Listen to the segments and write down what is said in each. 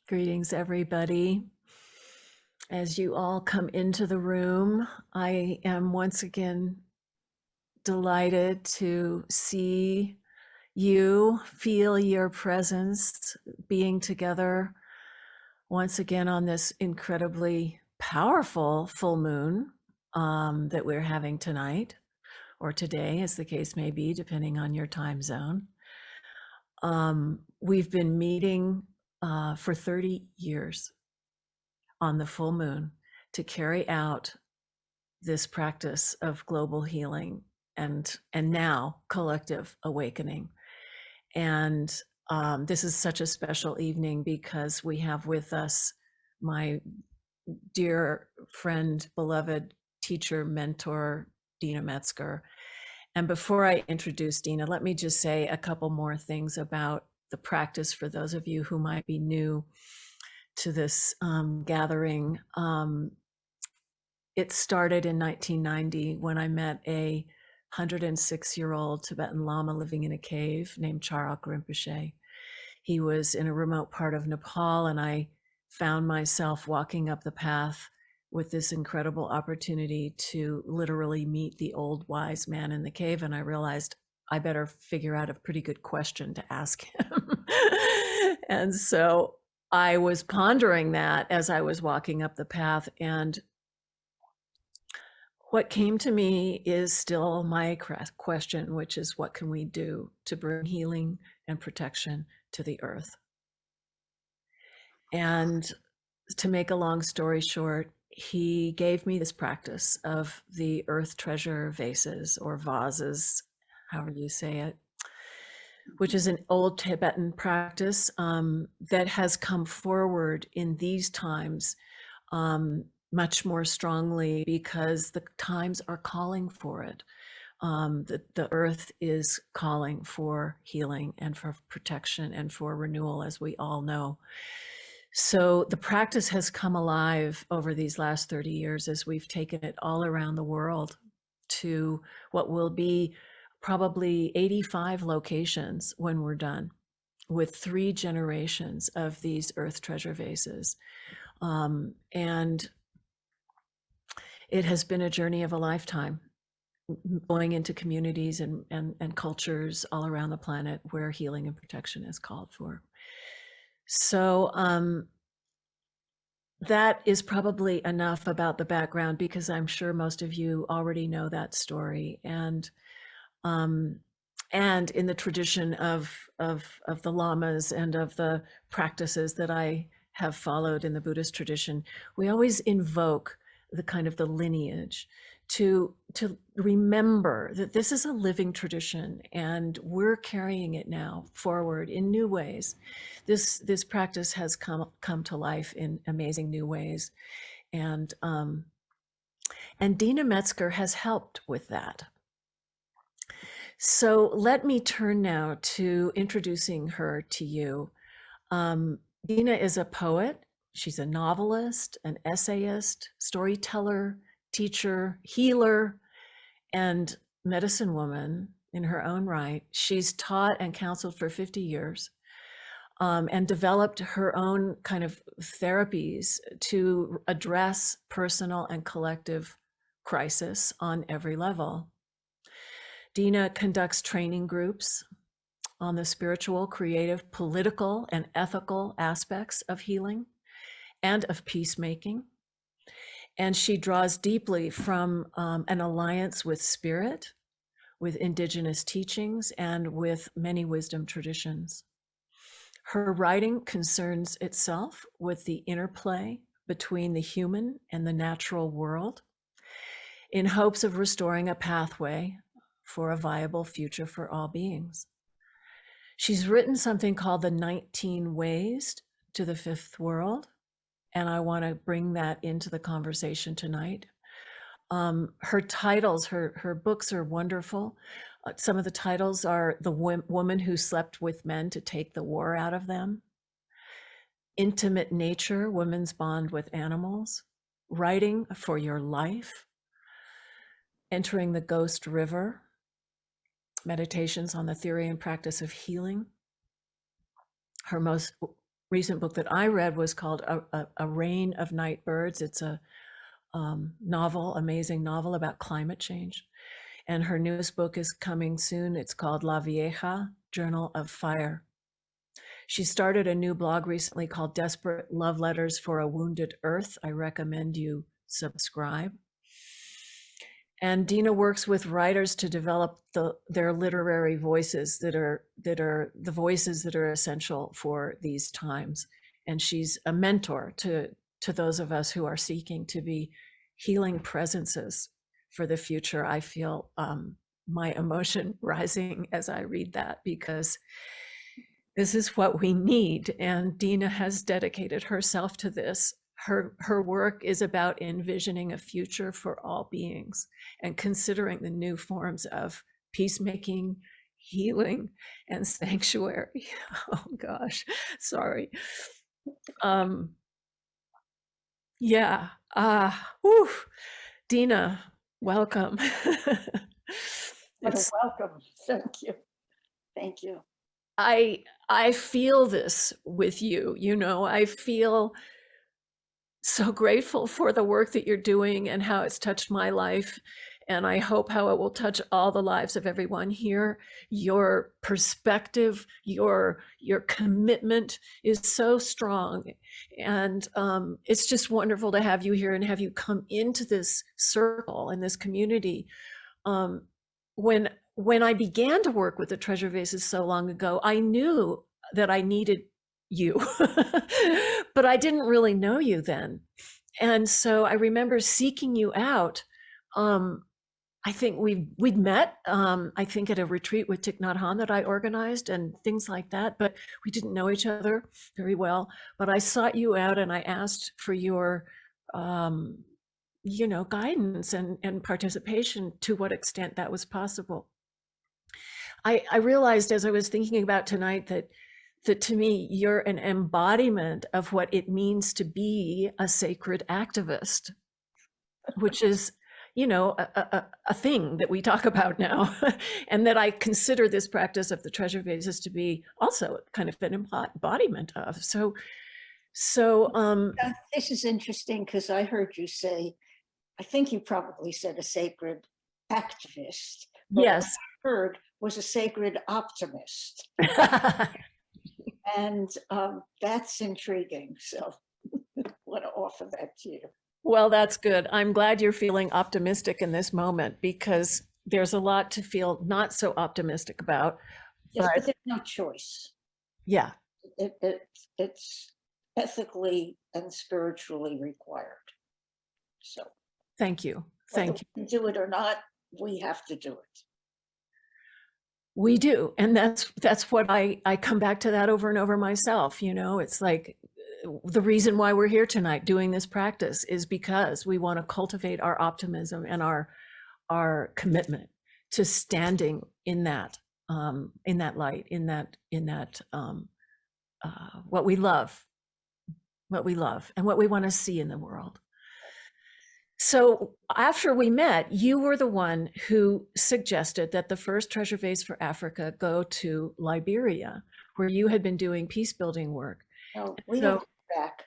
Greetings, everybody. As you all come into the room, I am once again delighted to see you, feel your presence, being together once again on this incredibly powerful full moon that we're having tonight, or today, as the case may be, depending on your time zone. We've been meeting for 30 years on the full moon to carry out this practice of global healing and now collective awakening. And this is such a special evening because we have with us my dear friend, beloved teacher, mentor, Deena Metzger. And before I introduce Deena, let me just say a couple more things about the practice for those of you who might be new to this gathering. It started in 1990 when I met a 106-year-old Tibetan Lama living in a cave named Charok Rinpoche. He was in a remote part of Nepal, and I found myself walking up the path with this incredible opportunity to literally meet the old wise man in the cave. And I realized I better figure out a pretty good question to ask him. And so I was pondering that as I was walking up the path, and what came to me is still my question, which is what can we do to bring healing and protection to the earth? And to make a long story short, he gave me this practice of the Earth Treasure Vases, or vases, however you say it, which is an old Tibetan practice that has come forward in these times much more strongly because the times are calling for it. The earth is calling for healing and for protection and for renewal, as we all know. So the practice has come alive over these last 30 years as we've taken it all around the world to what will be probably 85 locations when we're done, with 3 generations of these Earth Treasure Vases. And it has been a journey of a lifetime, going into communities and cultures all around the planet where healing and protection is called for. So that is probably enough about the background, because I'm sure most of you already know that story. And in the tradition of the lamas and of the practices that I have followed in the Buddhist tradition, we always invoke the kind of the lineage to remember that this is a living tradition and we're carrying it now forward in new ways. This practice has come to life in amazing new ways, and Deena Metzger has helped with that. So let me turn now to introducing her to you. Deena is a poet. She's a novelist, an essayist, storyteller, teacher, healer, and medicine woman in her own right. She's taught and counseled for 50 years and developed her own kind of therapies to address personal and collective crisis on every level. Deena conducts training groups on the spiritual, creative, political, and ethical aspects of healing and of peacemaking. And she draws deeply from an alliance with spirit, with indigenous teachings, and with many wisdom traditions. Her writing concerns itself with the interplay between the human and the natural world in hopes of restoring a pathway for a viable future for all beings. She's written something called the 19 Ways to the Fifth World, and I want to bring that into the conversation tonight. Her titles, her books are wonderful. Some of the titles are The Woman Who Slept with Men to Take the War Out of Them, Intimate Nature, Women's Bond with Animals, Writing for Your Life, Entering the Ghost River, Meditations on the Theory and Practice of Healing. Her most recent book that I read was called A Reign of Night Birds. It's a novel, amazing novel about climate change. And her newest book is coming soon. It's called La Vieja, Journal of Fire. She started a new blog recently called Desperate Love Letters for a Wounded Earth. I recommend you subscribe. And Deena works with writers to develop their literary voices that are the voices that are essential for these times. And she's a mentor to those of us who are seeking to be healing presences for the future. I feel my emotion rising as I read that, because this is what we need. And Deena has dedicated herself to this. Her work is about envisioning a future for all beings and considering the new forms of peacemaking, healing, and sanctuary. Oh gosh, sorry. Yeah. Deena, welcome. Welcome. Thank you. Thank you. I feel this with you. You know, I feel so grateful for the work that you're doing and how it's touched my life. And I hope how it will touch all the lives of everyone here. Your perspective, your commitment is so strong. And it's just wonderful to have you here and have you come into this circle and this community. When I began to work with the treasure vases so long ago, I knew that I needed you, but I didn't really know you then. And so I remember seeking you out. I think we'd met, I think at a retreat with Thich Nhat Hanh that I organized and things like that, but we didn't know each other very well. But I sought you out and I asked for your, guidance and participation to what extent that was possible. I realized as I was thinking about tonight that to me, you're an embodiment of what it means to be a sacred activist, which is, a thing that we talk about now, and that I consider this practice of the treasure vases to be also kind of an embodiment of. So this is interesting because I heard you say, I think you probably said a sacred activist. But yes, what I heard was a sacred optimist. And that's intriguing. So I want to offer that to you. Well, that's good. I'm glad you're feeling optimistic in this moment, because there's a lot to feel not so optimistic about. Yes, but there's no choice. Yeah. It's ethically and spiritually required. So thank you. Thank you. We do it or not, we have to do it. We do. And that's what I come back to that over and over myself. It's like the reason why we're here tonight doing this practice is because we want to cultivate our optimism and our commitment to standing in that light, in that what we love and what we want to see in the world. So after we met, you were the one who suggested that the first treasure vase for Africa go to Liberia, where you had been doing peace building work. Oh, we have to go back.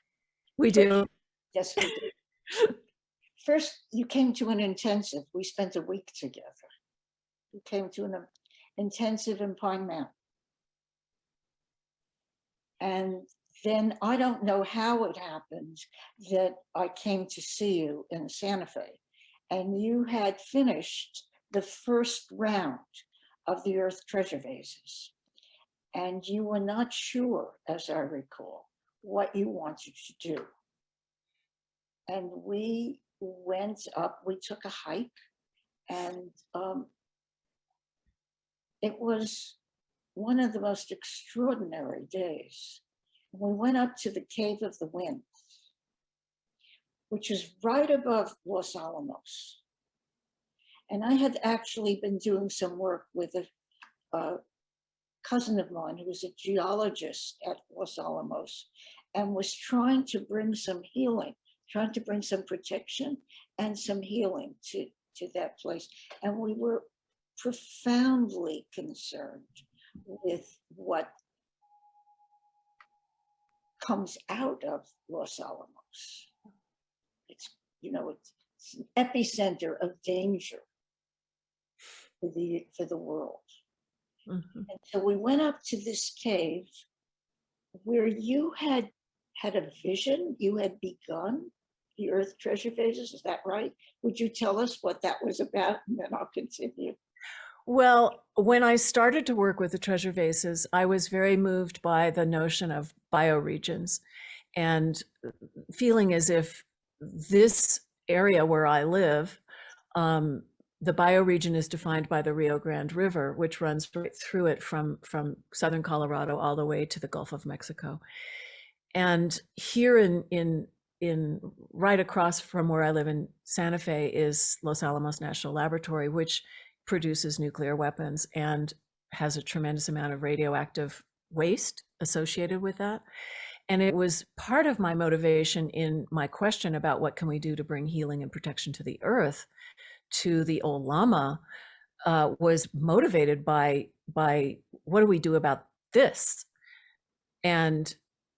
We do. Yes, we do. First, you came to an intensive. We spent a week together. You came to an intensive in Pine Mountain. And then I don't know how it happened that I came to see you in Santa Fe, and you had finished the first round of the Earth Treasure Vases. And you were not sure, as I recall, what you wanted to do. And we went up, we took a hike, and it was one of the most extraordinary days. We went up to the Cave of the Winds, which is right above Los Alamos. And I had actually been doing some work with a cousin of mine who was a geologist at Los Alamos and was trying to bring some healing, trying to bring some protection and some healing to that place. And we were profoundly concerned with what comes out of Los Alamos. It's, it's an epicenter of danger for the world. Mhm. And so we went up to this cave where you had a vision, you had begun the Earth Treasure Vases, is that right? Would you tell us what that was about? And then I'll continue. Well, when I started to work with the treasure vases, I was very moved by the notion of bioregions and feeling as if this area where I live, um, the bioregion is defined by the Rio Grande River, which runs right through it from southern Colorado all the way to the Gulf of Mexico. And here in right across from where I live in Santa Fe is Los Alamos National Laboratory, which produces nuclear weapons and has a tremendous amount of radioactive waste associated with that. And it was part of my motivation in my question about what can we do to bring healing and protection to the earth, to the old llama, was motivated by what do we do about this? And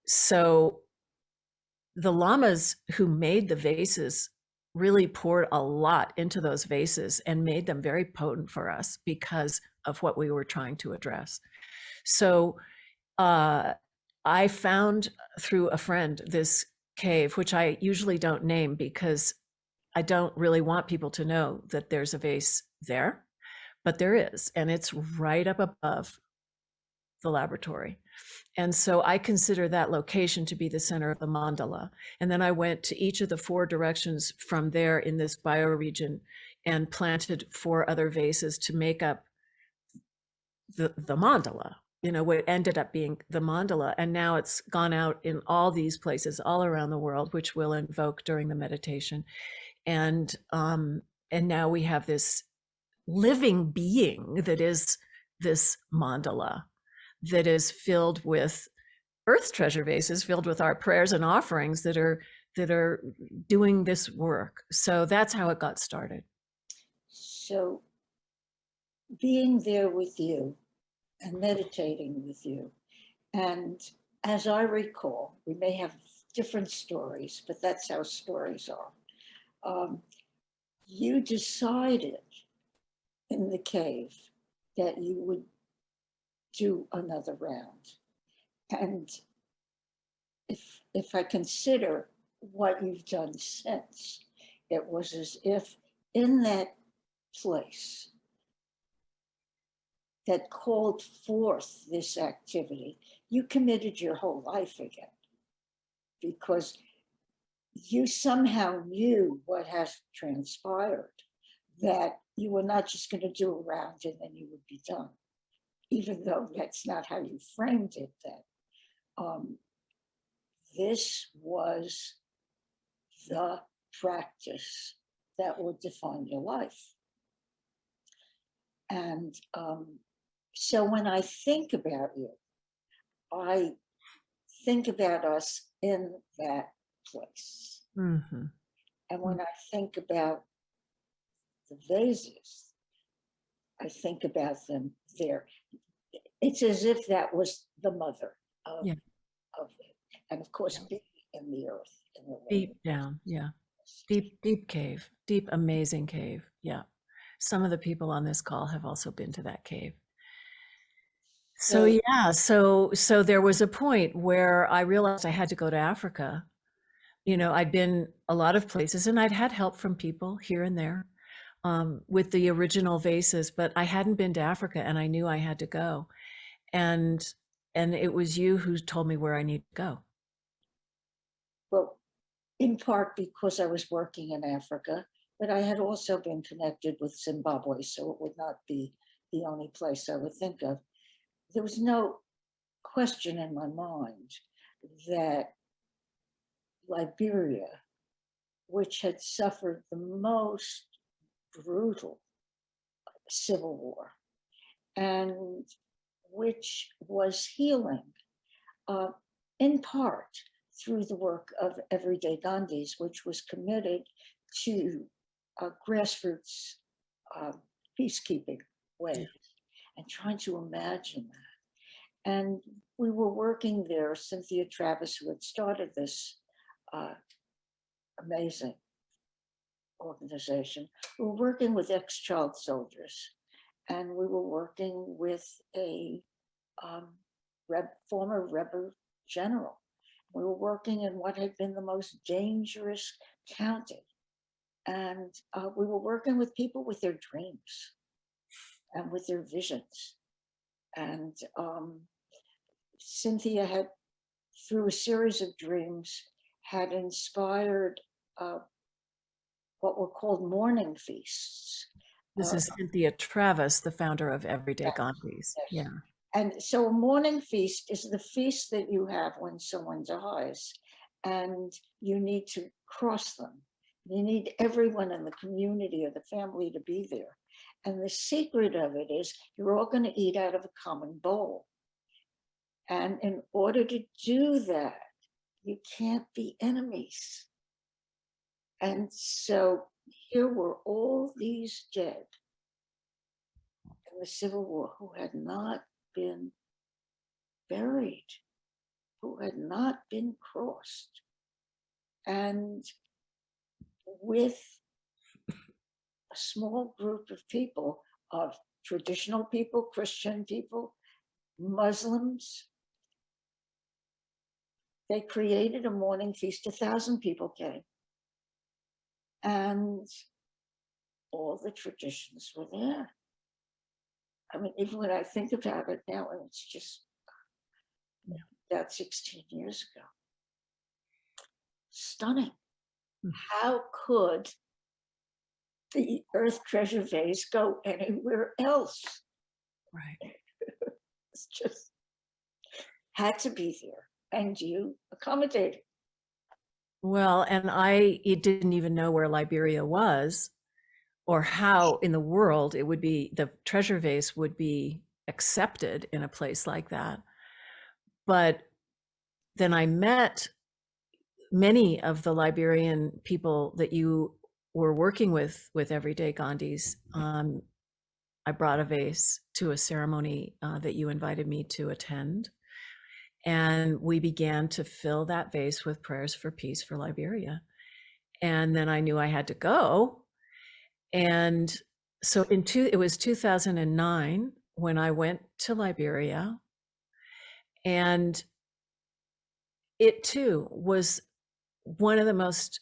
so the llamas who made the vases really poured a lot into those vases and made them very potent for us because of what we were trying to address. So I found through a friend this cave, which I usually don't name because I don't really want people to know that there's a vase there, but there is, and it's right up above the laboratory. And so I consider that location to be the center of the mandala. And then I went to each of the 4 directions from there in this bioregion and planted 4 other vases to make up the mandala, what ended up being the mandala. And now it's gone out in all these places all around the world, which we'll invoke during the meditation. And now we have this living being that is this mandala that is filled with Earth Treasure Vases, filled with our prayers and offerings that are doing this work. So that's how it got started. So being there with you and meditating with you, and as I recall, we may have different stories, but that's how stories are. You decided in the cave that you would do another round. And if I consider what you've done since, it was as if in that place that called forth this activity, you committed your whole life again, because you somehow knew what has transpired, that you were not just going to do a round and then you would be done, even though that's not how you framed it then. This was the practice that would define your life. And so when I think about you, I think about us in that place. Mm-hmm. And when I think about the vases, I think about them there. It's as if that was the mother of, Yeah. of it. And of course, being in the earth. In the Deep down. Yeah. Deep cave, deep, amazing cave. Yeah. Some of the people on this call have also been to that cave. So yeah, so there was a point where I realized I had to go to Africa. I'd been a lot of places and I'd had help from people here and there with the original vases, but I hadn't been to Africa and I knew I had to go. And it was you who told me where I need to go. Well, in part because I was working in Africa, but I had also been connected with Zimbabwe, so it would not be the only place I would think of. There was no question in my mind that Liberia, which had suffered the most brutal civil war and which was healing in part through the work of Everyday Gandhis, which was committed to grassroots peacekeeping ways, and trying to imagine that. And we were working there, Cynthia Travis, who had started this amazing organization. We were working with ex-child soldiers, and we were working with a former rebel general. We were working in what had been the most dangerous county. And we were working with people with their dreams and with their visions. And Cynthia had, through a series of dreams, had inspired what were called morning feasts. This is Cynthia Travis, the founder of Everyday Yes, Gandhis. yes. Yeah. And so a morning feast is the feast that you have when someone dies, and you need to cross them. You need everyone in the community or the family to be there. And the secret of it is you're all going to eat out of a common bowl. And in order to do that, you can't be enemies. And so here were all these dead in the Civil War who had not been buried, who had not been crossed. And with a small group of people, of traditional people, Christian people, Muslims, they created a morning feast. 1,000 people came. And all the traditions were there. I mean, even when I think about it now, and it's just that 16 years ago. Stunning. How could the Earth Treasure Vase go anywhere else? Right. It's just had to be there, and you accommodated. Well, and I didn't even know where Liberia was or how in the world it would be, the treasure vase would be accepted in a place like that. But then I met many of the Liberian people that you were working with Everyday Gandhis. I brought a vase to a ceremony that you invited me to attend. And we began to fill that vase with prayers for peace for Liberia. And then I knew I had to go. And so it was 2009 when I went to Liberia. And it too was one of the most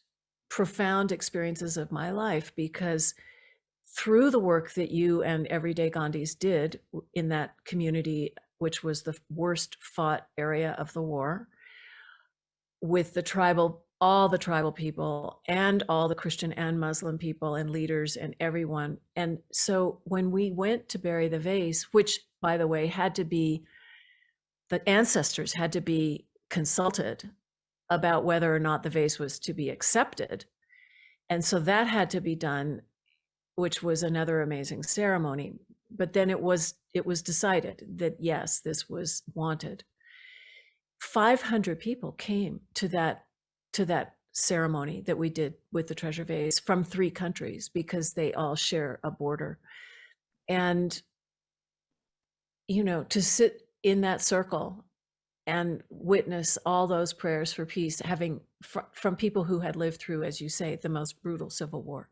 profound experiences of my life, because through the work that you and Everyday Gandhis did in that community, which was the worst fought area of the war, with all the tribal people and all the Christian and Muslim people and leaders and everyone. And so when we went to bury the vase, which by the way, the ancestors had to be consulted about whether or not the vase was to be accepted. And so that had to be done, which was another amazing ceremony. But then it was decided that yes, this was wanted. 500 people came to that ceremony that we did with the treasure vase from 3 countries, because they all share a border. And to sit in that circle and witness all those prayers for peace, having from people who had lived through, as you say, the most brutal civil war.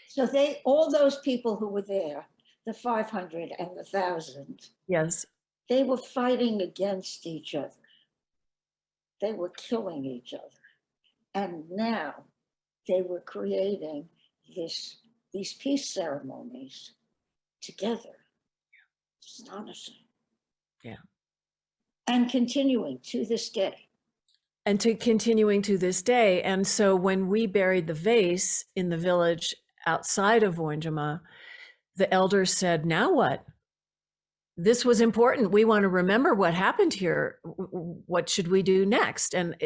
So all those people who were there, the 500 and the 1,000, yes, they were fighting against each other. They were killing each other. And now they were creating these peace ceremonies together. Astonishing. Yeah. And continuing to this day. And continuing to this day. And so when we buried the vase in the village outside of Wonjama, the elders said, now what? This was important. We want to remember what happened here. What should we do next? And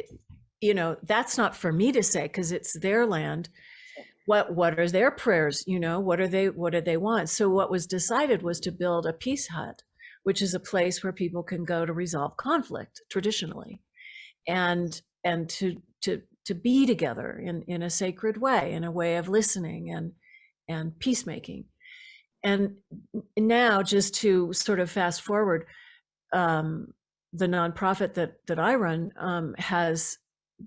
that's not for me to say, because it's their land. What are their prayers? What do they want? So what was decided was to build a peace hut, which is a place where people can go to resolve conflict traditionally, and to be together in a sacred way, in a way of listening and peacemaking. And now, just to sort of fast forward, the nonprofit that I run has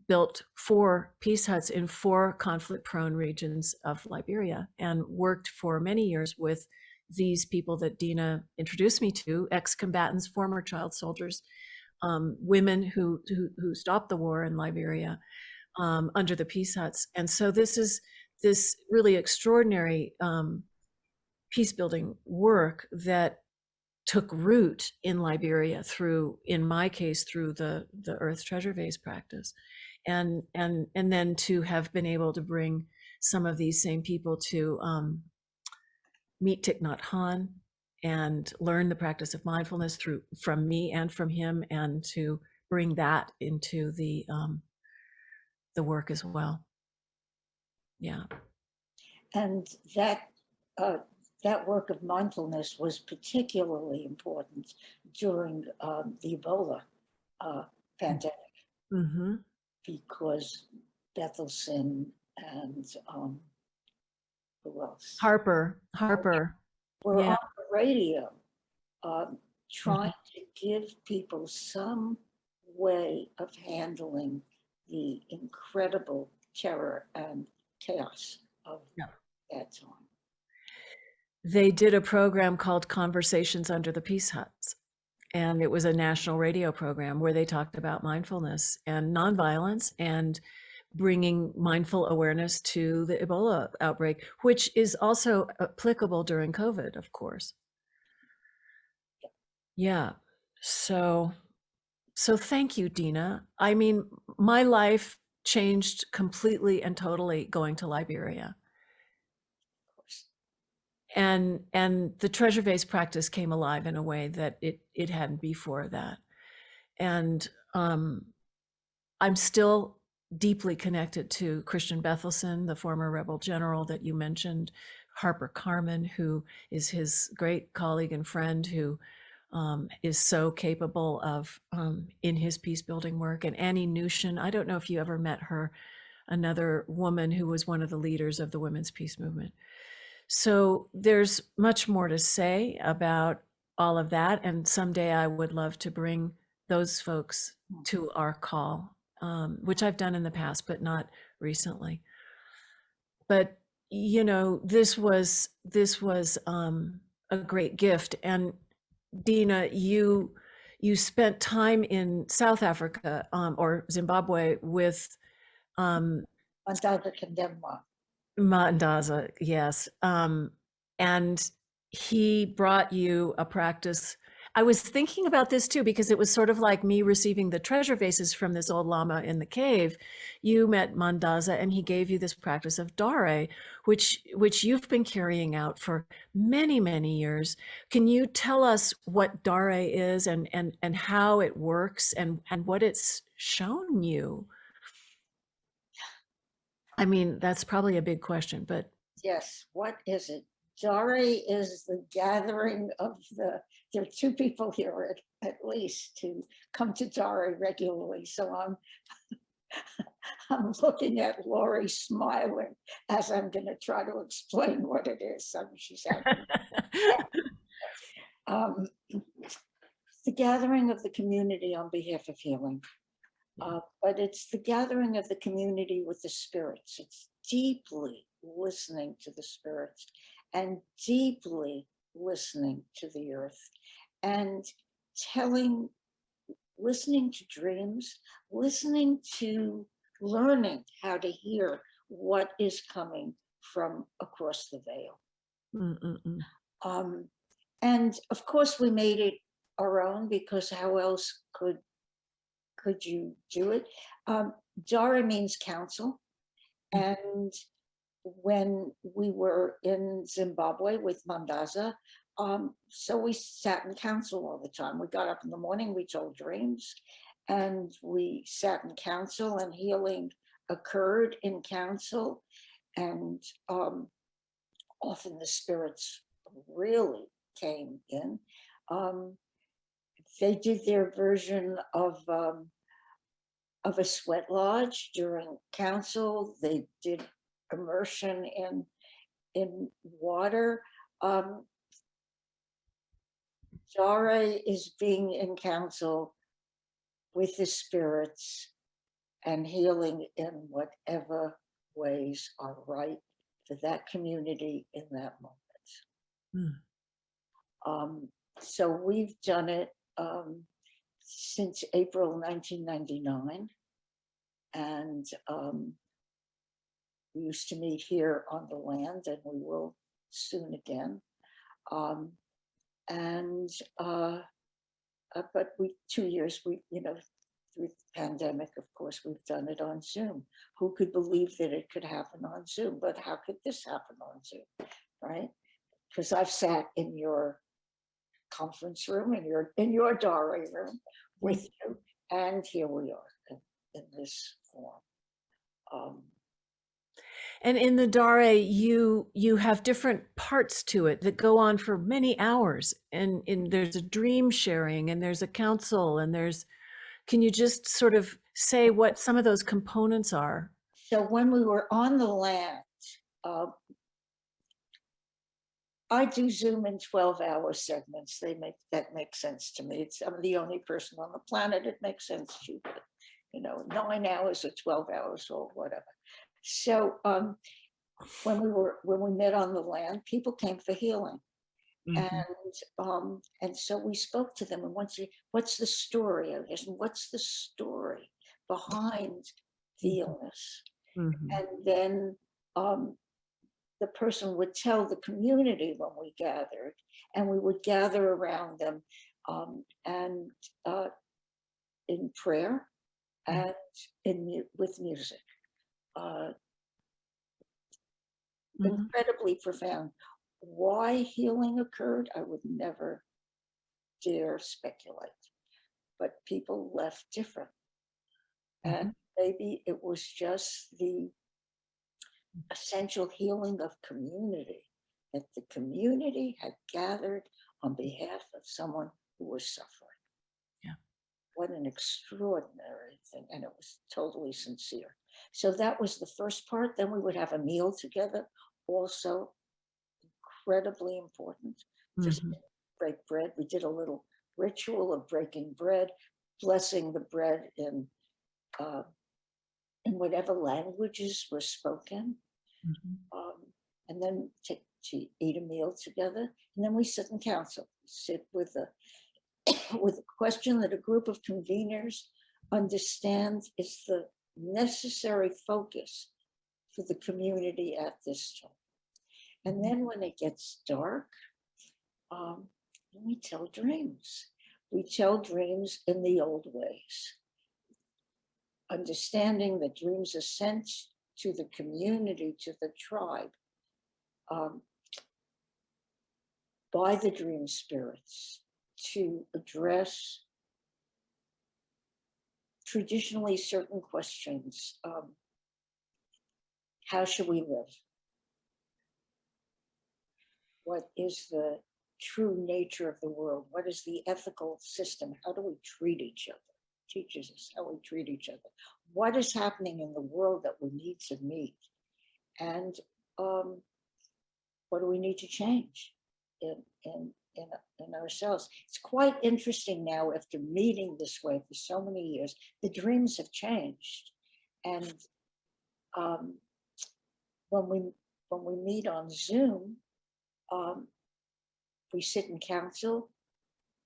built 4 peace huts in 4 conflict-prone regions of Liberia, and worked for many years with these people that Deena introduced me to, ex-combatants, former child soldiers, women who stopped the war in Liberia, under the peace huts. And so this is this really extraordinary peace building work that took root in Liberia through, in my case, through the Earth Treasure Vase practice, and then to have been able to bring some of these same people to meet Thich Nhat Hanh and learn the practice of mindfulness from me and from him, and to bring that into the work as well. Yeah. And that that work of mindfulness was particularly important during the Ebola pandemic, Mm-hmm. because Bethelson and who else? Harper. Were Yeah. on the radio trying to give people some way of handling the incredible terror and chaos of Yeah. that time. They did a program called Conversations Under the Peace Huts. And it was a national radio program where they talked about mindfulness and nonviolence and bringing mindful awareness to the Ebola outbreak, which is also applicable during COVID, of course. Yeah. So thank you, Deena. I mean, my life changed completely and totally going to Liberia. And the treasure vase practice came alive in a way that it hadn't before that. And I'm still deeply connected to Christian Bethelson, the former rebel general that you mentioned, Harper Carmen, who is his great colleague and friend, who is so capable of in his peace building work, and Annie Nushin. I don't know if you ever met her, another woman who was one of the leaders of the women's peace movement. So there's much more to say about all of that, and someday I would love to bring those folks to our call, which I've done in the past, but not recently. But you know, this was a great gift. And Deena, you spent time in South Africa or Zimbabwe with Mandaza Condemned. Mandaza, yes. And he brought you a practice. I was thinking about this too, because it was sort of like me receiving the treasure vases from this old lama in the cave. You met Mandaza and he gave you this practice of dare, which you've been carrying out for many, many years. Can you tell us what dare is and how it works and what it's shown you? I mean, that's probably a big question, but Yes, what is it? Dare is the gathering of there are 2 people here at least who come to Dare regularly. So I'm looking at Lori smiling as I'm going to try to explain what it is. She's happy. The gathering of the community on behalf of healing. But it's the gathering of the community with the spirits. It's deeply listening to the spirits and deeply listening to the earth and listening to dreams, listening to learning how to hear what is coming from across the veil. And of course we made it our own, because how else could you do it? Dara means council. And when we were in Zimbabwe with Mandaza, so we sat in council all the time. We got up in the morning, we told dreams, and we sat in council, and healing occurred in council. And often the spirits really came in. They did their version of a sweat lodge during council. They did immersion in water. Dare is being in council with the spirits and healing in whatever ways are right for that community in that moment. Mm. So we've done it since April 1999. And we used to meet here on the land, and we will soon again. But 2 years, through the pandemic, of course, we've done it on Zoom. Who could believe that it could happen on Zoom? But how could this happen on Zoom, right? Because I've sat in your conference room, in your diary room with you, and here we are in this form. And in the Dare, you have different parts to it that go on for many hours. And there's a dream sharing, and there's a council, and can you just sort of say what some of those components are? So when we were on the land, I do Zoom in 12-hour segments. That makes sense to me. I'm the only person on the planet it makes sense to, but 9 hours or 12 hours or whatever. So when we met on the land, people came for healing. And so we spoke to them, and what's the story? I guess, what's the story behind the illness? And then the person would tell the community when we gathered, and we would gather around them and in prayer and with music. Incredibly profound. Why healing occurred, I would never dare speculate, but people left different. And maybe it was just the essential healing of community, that the community had gathered on behalf of someone who was suffering. Yeah. What an extraordinary thing. And it was totally sincere. So that was the first part. Then we would have a meal together, also incredibly important. Just break bread. We did a little ritual of breaking bread, blessing the bread in whatever languages were spoken, and then to eat a meal together. And then we sit in council, sit with a question that a group of conveners understands is the necessary focus for the community at this time. And then when it gets dark, we tell dreams. We tell dreams in the old ways, understanding that dreams are sent to the community, to the tribe, by the dream spirits to address traditionally certain questions. How should we live? What is the true nature of the world? What is the ethical system? How do we treat each other? Teaches us how we treat each other. What is happening in the world that we need to meet? And what do we need to change in ourselves? It's quite interesting now, after meeting this way for so many years, the dreams have changed. And when we meet on Zoom, we sit in council.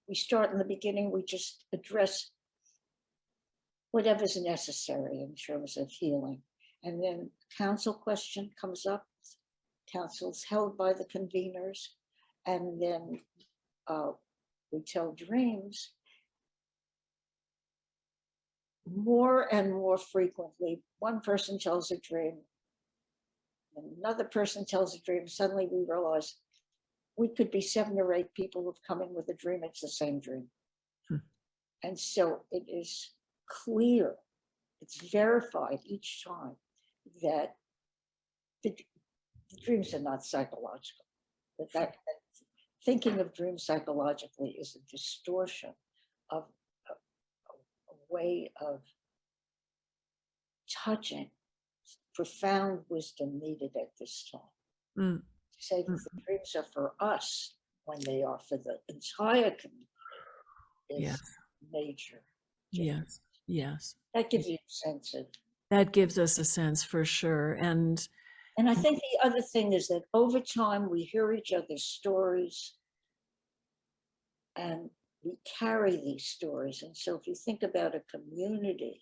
We start in the beginning, we just address whatever's necessary in terms of healing. And then council question comes up. Council's held by the conveners. And then we tell dreams. More and more frequently, one person tells a dream, another person tells a dream. Suddenly we realize we could be 7 or 8 people who've come in with a dream. It's the same dream. And so it is clear, it's verified each time that the dreams are not psychological. That thinking of dreams psychologically is a distortion of a way of touching profound wisdom needed at this time. To say that the dreams are for us when they are for the entire community Yes. is major. Yes. Yes. That gives you a sense of. That gives us a sense for sure. And And I think the other thing is that over time we hear each other's stories and we carry these stories. And so if you think about a community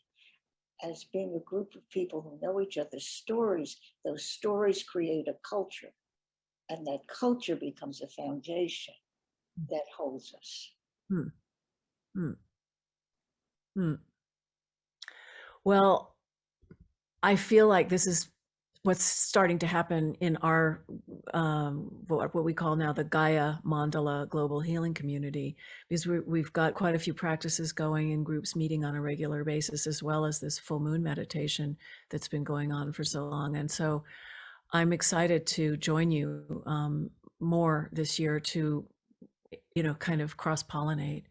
as being a group of people who know each other's stories, those stories create a culture. And that culture becomes a foundation that holds us. hmm, hmm, hmm. Well, I feel like this is what's starting to happen in our what we call now the Gaia Mandala Global Healing Community, because we've got quite a few practices going in groups meeting on a regular basis, as well as this full moon meditation that's been going on for so long. And so I'm excited to join you more this year to, kind of cross-pollinate.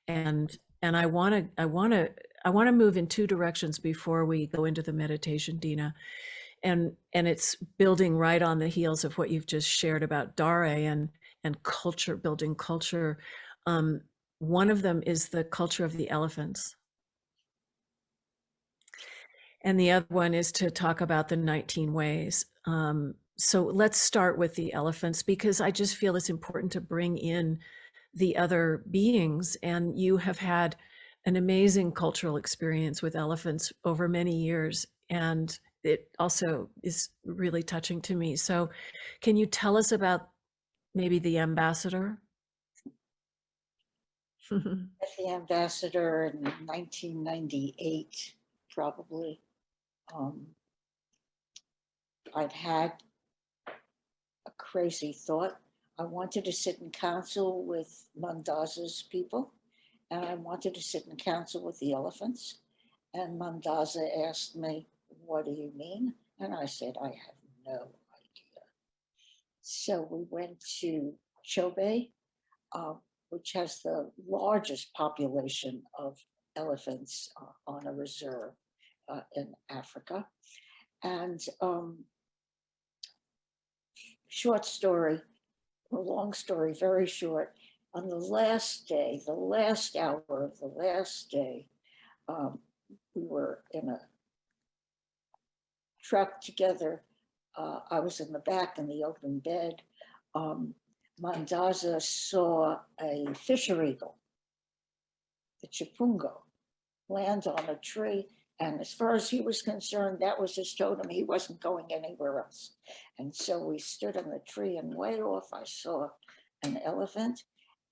And I want to move in two directions before we go into the meditation, Deena. And it's building right on the heels of what you've just shared about Dare and culture, building culture. One of them is the culture of the elephants. And the other one is to talk about the 19 ways. So let's start with the elephants, because I just feel it's important to bring in the other beings. And you have had an amazing cultural experience with elephants over many years. And it also is really touching to me. So can you tell us about maybe the ambassador? As the ambassador in 1998, probably, I'd had a crazy thought. I wanted to sit in council with Mandaza's people, and I wanted to sit in council with the elephants. And Mandaza asked me, "What do you mean?" And I said, "I have no idea." So we went to Chobe, uh, which has the largest population of elephants on a reserve in Africa. And short story, a long story, very short. On the last day, the last hour of the last day, we were in a truck together. I was in the back in the open bed. Mandaza saw a fisher eagle, the chipungo, land on a tree. And as far as he was concerned, that was his totem. He wasn't going anywhere else. And so we stood on the tree, and way off, I saw an elephant.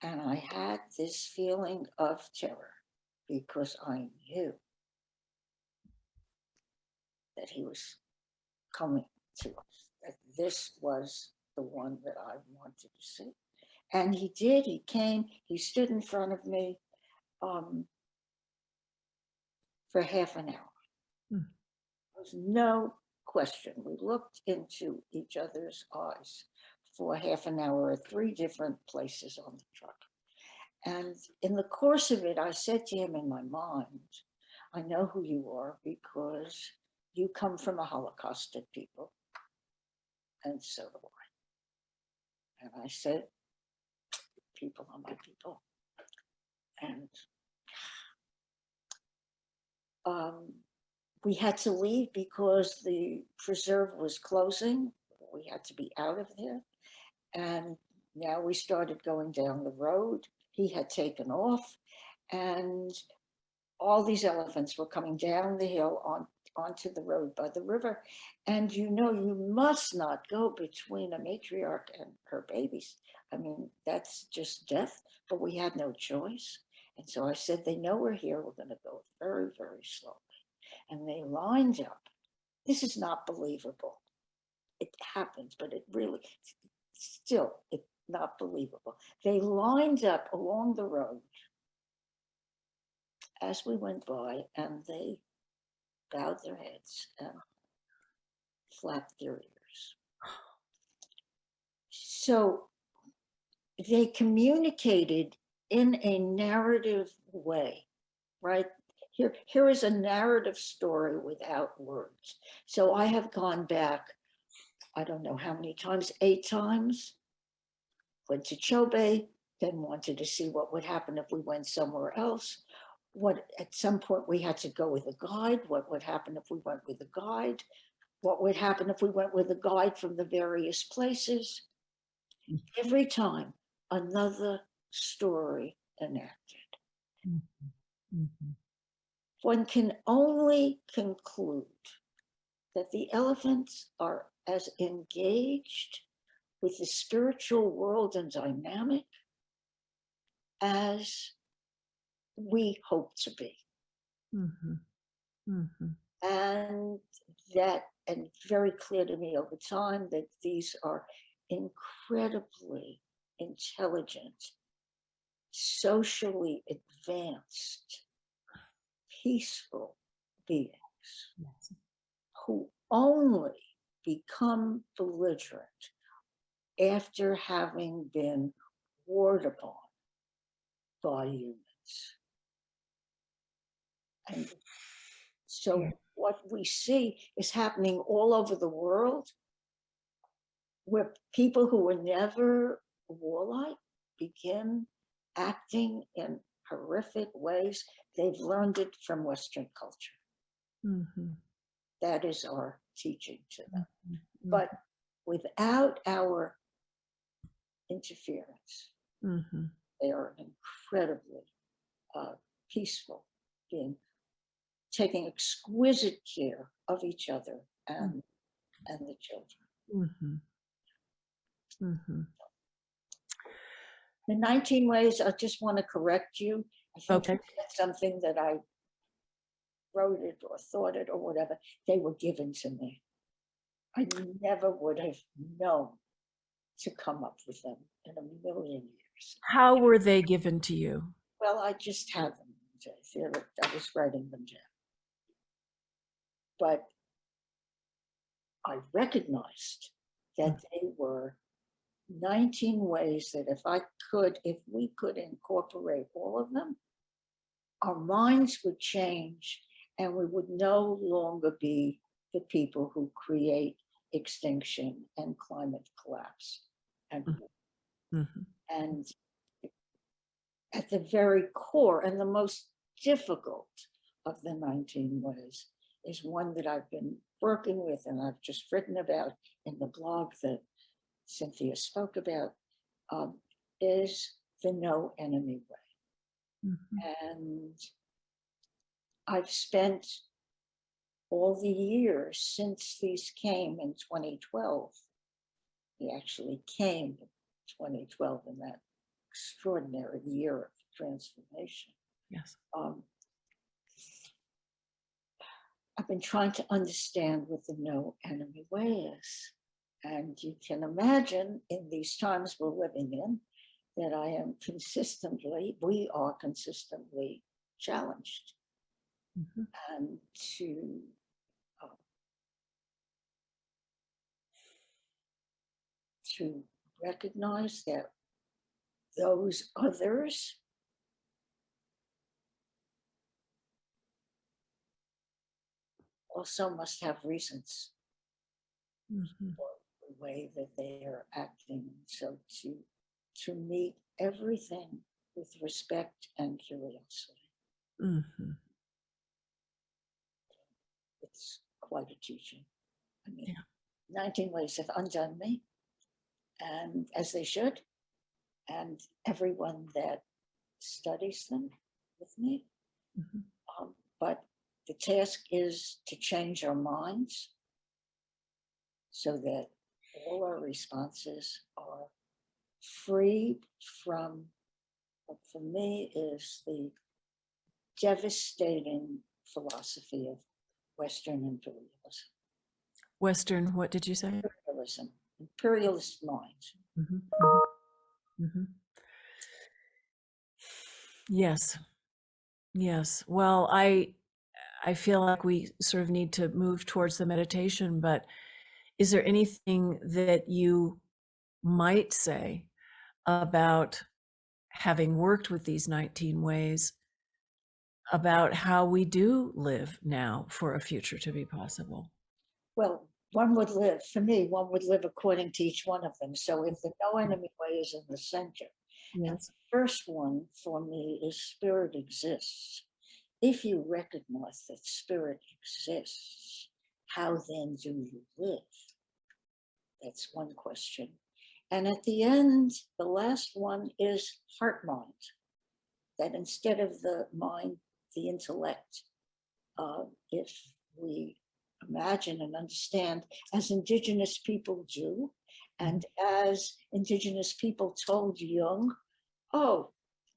And I had this feeling of terror because I knew that he was coming to us, that this was the one that I wanted to see. And he did. He came, he stood in front of me for half an hour. Hmm. There was no question. We looked into each other's eyes for half an hour at three different places on the truck. And in the course of it, I said to him in my mind, "I know who you are because you come from a Holocausted people, and so do I." And I said, "People are my people." And we had to leave because the preserve was closing. We had to be out of there. And now we started going down the road. He had taken off, and all these elephants were coming down the hill onto the road by the river. And you must not go between a matriarch and her babies. I mean, that's just death, but we had no choice. And so I said, "They know we're here. We're going to go very, very slowly." And they lined up. This is not believable. It happens, but it really, still, it's not believable. They lined up along the road as we went by, and they bowed their heads and flapped their ears. So they communicated in a narrative way, right? Here is a narrative story without words. So I have gone back, I don't know how many times, 8 times, went to Chobe, then wanted to see what would happen if we went somewhere else. What at some point we had to go with a guide. What would happen if we went with a guide? What would happen if we went with a guide from the various places? Every time another story enacted. Mhm. One can only conclude that the elephants are as engaged with the spiritual world and dynamic as we hope to be. Mhm. Mhm. And that, and very clear to me over time that these are incredibly intelligent, socially advanced, peaceful beings Yes. who only become belligerent after having been warred upon by humans. And so Yeah. what we see is happening all over the world, where people who were never warlike begin acting in horrific ways. They've learned it from Western culture. Mhm. That is our teaching to them. Mhm. But without our interference, Mhm. they are incredibly peaceful, being taking exquisite care of each other and the children. Mhm. Mhm. The 19 ways, I just want to correct you. I think Okay. that's something that I wrote it or thought it or whatever. They were given to me. I never would have known to come up with them in a million years. How were they given to you? Well, I just had them. I was writing them down. But I recognized that they were 19 ways that if we could incorporate all of them, our minds would change and we would no longer be the people who create extinction and climate collapse. Mhm. And at the very core and the most difficult of the 19 ways is one that I've been working with and I've just written about in the blog that Cynthia spoke about, is the no enemy way. Mhm. And I've spent all the years since these came in 2012. They actually came in 2012 in that extraordinary year of transformation. Yes. I've been trying to understand what the no enemy way is. And you can imagine in these times we're living in that we are consistently challenged Mhm. and uh, to recognize that those others also must have reasons Mhm. for the way that they are acting. So to meet everything with respect and curiosity. Mhm. It's quite a teaching. I mean, Yeah. 19 ways have undone me, and as they should, and everyone that studies them with me. Mhm. But the task is to change our minds so that all our responses are free from what for me is the devastating philosophy of Western imperialism. Western, what did you say? Imperialist minds. Mhm. Mhm. Yes. Yes. Well, I feel like we sort of need to move towards the meditation, but is there anything that you might say about having worked with these 19 ways about how we do live now for a future to be possible? Well, one would live, for me, one would live according to each one of them. So if the no enemy way is in the center, and Yes. the first one for me is spirit exists. If you recognize that spirit exists, how then do you live? That's one question. And at the end, the last one is heart mind, that instead of the mind, the intellect, if we imagine and understand as indigenous people do, and as indigenous people told Jung, oh,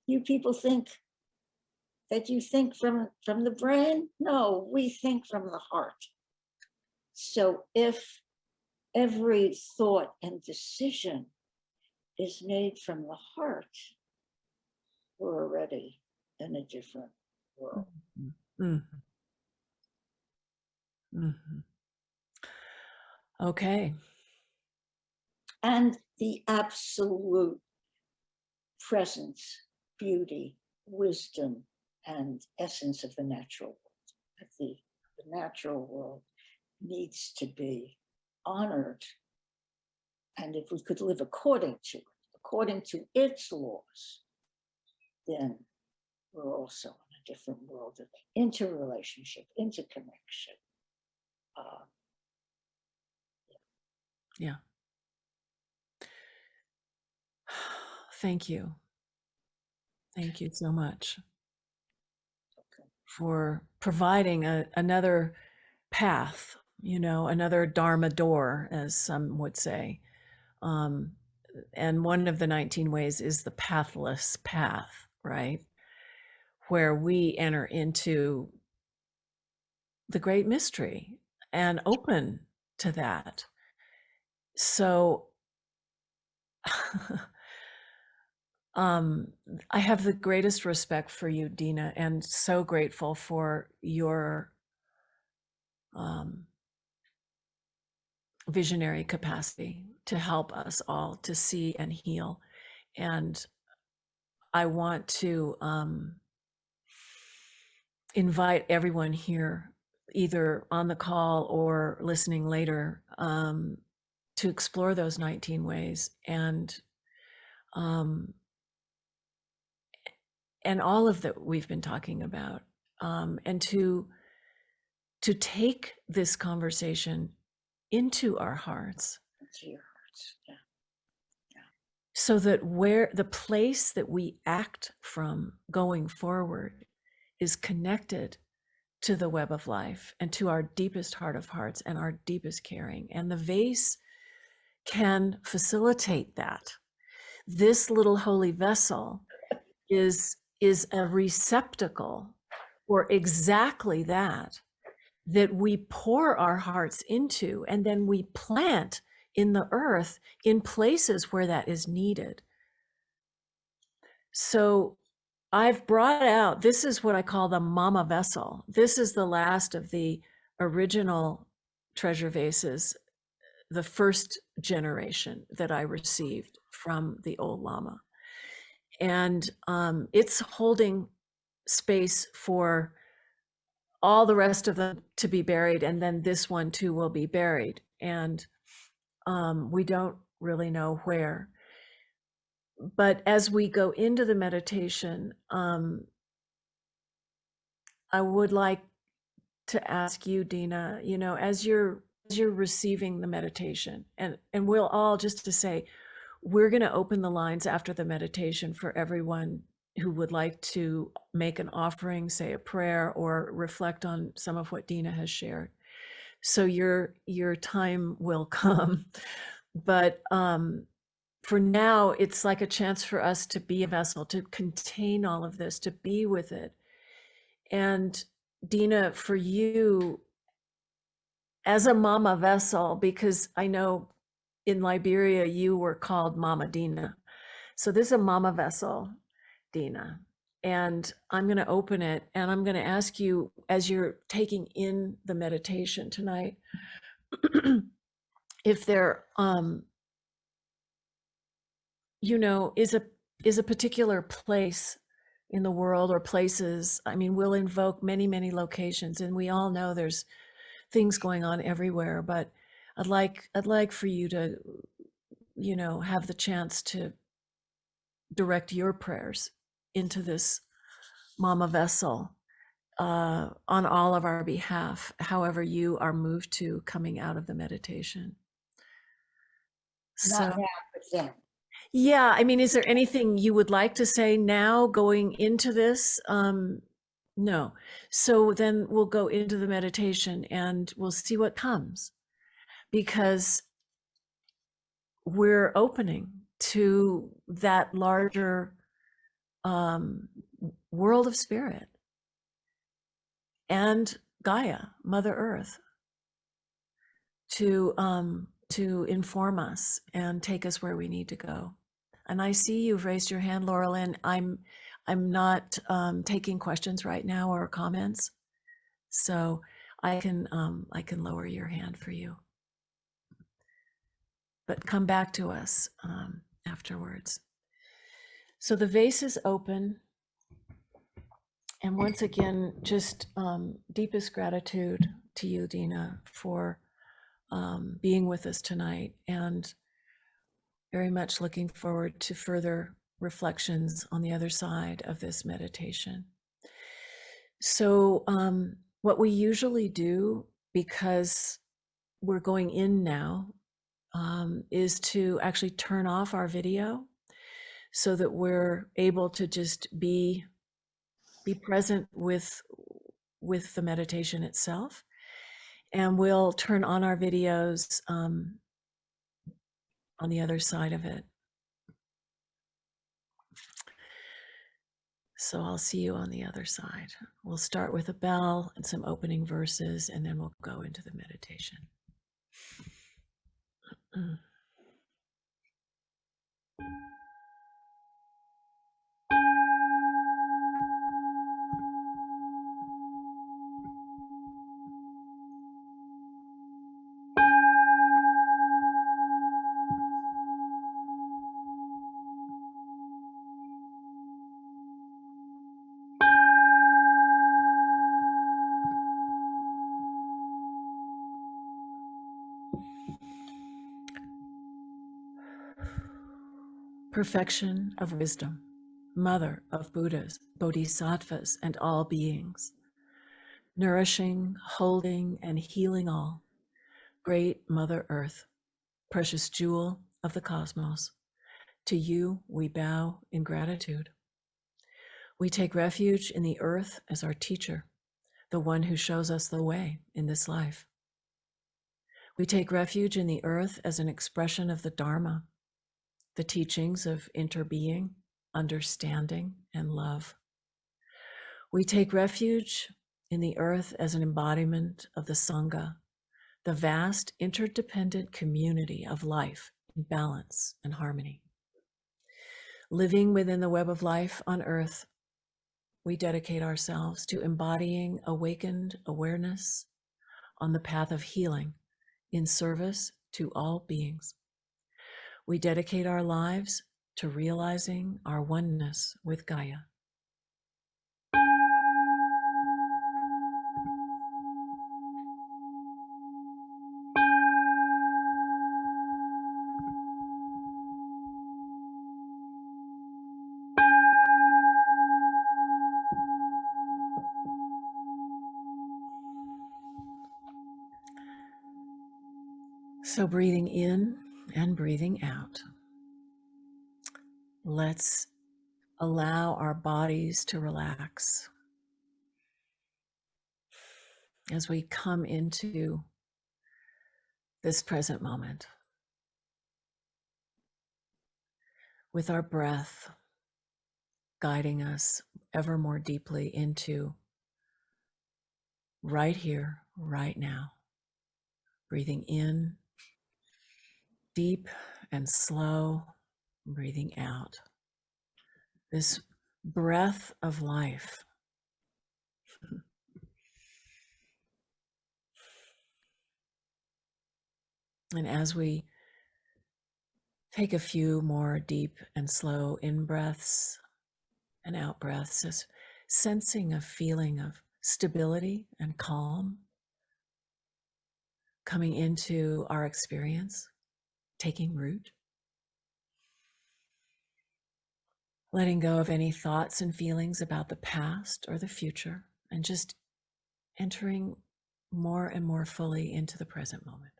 you people think that you think from the brain? No, we think from the heart. So if every thought and decision is made from the heart, we're already in a different world. Mhm. Mhm. Okay. And the absolute presence, beauty, wisdom, and essence of the natural world. The natural world needs to be honored. And if we could live according to its laws, then we're also in a different world of interrelationship, interconnection. Uh, Yeah. Thank you. Thank you so much okay. for providing another path, another Dharma door, as some would say. Um, and one of the 19 ways is the pathless path, right? Where we enter into the great mystery and open to that. So I have the greatest respect for you, Deena, and so grateful for your visionary capacity to help us all to see and heal. And I want to invite everyone here, either on the call or listening later, to explore those 19 ways um, and all of that we've been talking about, and to take this conversation into our hearts, Into your hearts. Yeah. so that where the place that we act from going forward is connected to the web of life and to our deepest heart of hearts and our deepest caring. And the vase can facilitate that. This little holy vessel is a receptacle for exactly that we pour our hearts into, and then we plant in the earth in places where that is needed. So I've brought out, this is what I call the mama vessel. This is the last of the original treasure vases, the first generation that I received from the old lama. And it's holding space for all the rest of them to be buried, and then this one too will be buried. And we don't really know where. But as we go into the meditation, I would like to ask you, Deena, as you're receiving the meditation, and we'll all, just to say, we're going to open the lines after the meditation for everyone who would like to make an offering, say a prayer, or reflect on some of what Deena has shared. So your time will come. But for now, it's like a chance for us to be a vessel, to contain all of this, to be with it. And Deena, for you, as a mama vessel, because I know in Liberia you were called Mama Deena. So this is a mama vessel, Deena. And I'm going to open it, and I'm going to ask you, as you're taking in the meditation tonight, if there is a particular place in the world, or places, I mean, we'll invoke many locations, and we all know there's things going on everywhere, but I'd like for you to, have the chance to direct your prayers into this Mama vessel on all of our behalf, however you are moved to coming out of the meditation. Not So, now, but then. yeah, I mean, is there anything you would like to say now going into this? No. So then we'll go into the meditation and we'll see what comes, because we're opening to that larger um, world of spirit and Gaia, Mother Earth, to inform us and take us where we need to go. And I see you've raised your hand, Laurel, and I'm not taking questions right now or comments, so I can lower your hand for you. But come back to us afterwards. So the vase is open. And once again, just deepest gratitude to you, Deena, for being with us tonight, and very much looking forward to further reflections on the other side of this meditation. So what we usually do, because we're going in now, is to actually turn off our video so that we're able to just be present with the meditation itself. And we'll turn on our videos on the other side of it. So I'll see you on the other side. We'll start with a bell and some opening verses, and then we'll go into the meditation. Perfection of wisdom, mother of Buddhas, bodhisattvas, and all beings, nourishing, holding, and healing all, great Mother Earth, precious jewel of the cosmos, to you we bow in gratitude. We take refuge in the earth as our teacher, the one who shows us the way in this life. We take refuge in the earth as an expression of the Dharma, the teachings of interbeing, understanding, and love. We take refuge in the earth as an embodiment of the Sangha, the vast interdependent community of life in balance and harmony. Living within the web of life on earth, we dedicate ourselves to embodying awakened awareness on the path of healing in service to all beings. We dedicate our lives to realizing our oneness with Gaia. So breathing in and breathing out, let's allow our bodies to relax as we come into this present moment with our breath guiding us ever more deeply into right here, right now. Breathing in, deep and slow, breathing out. This breath of life. And as we take a few more deep and slow in breaths and out breaths, just sensing a feeling of stability and calm, coming into our experience, taking root, letting go of any thoughts and feelings about the past or the future, and just entering more and more fully into the present moment.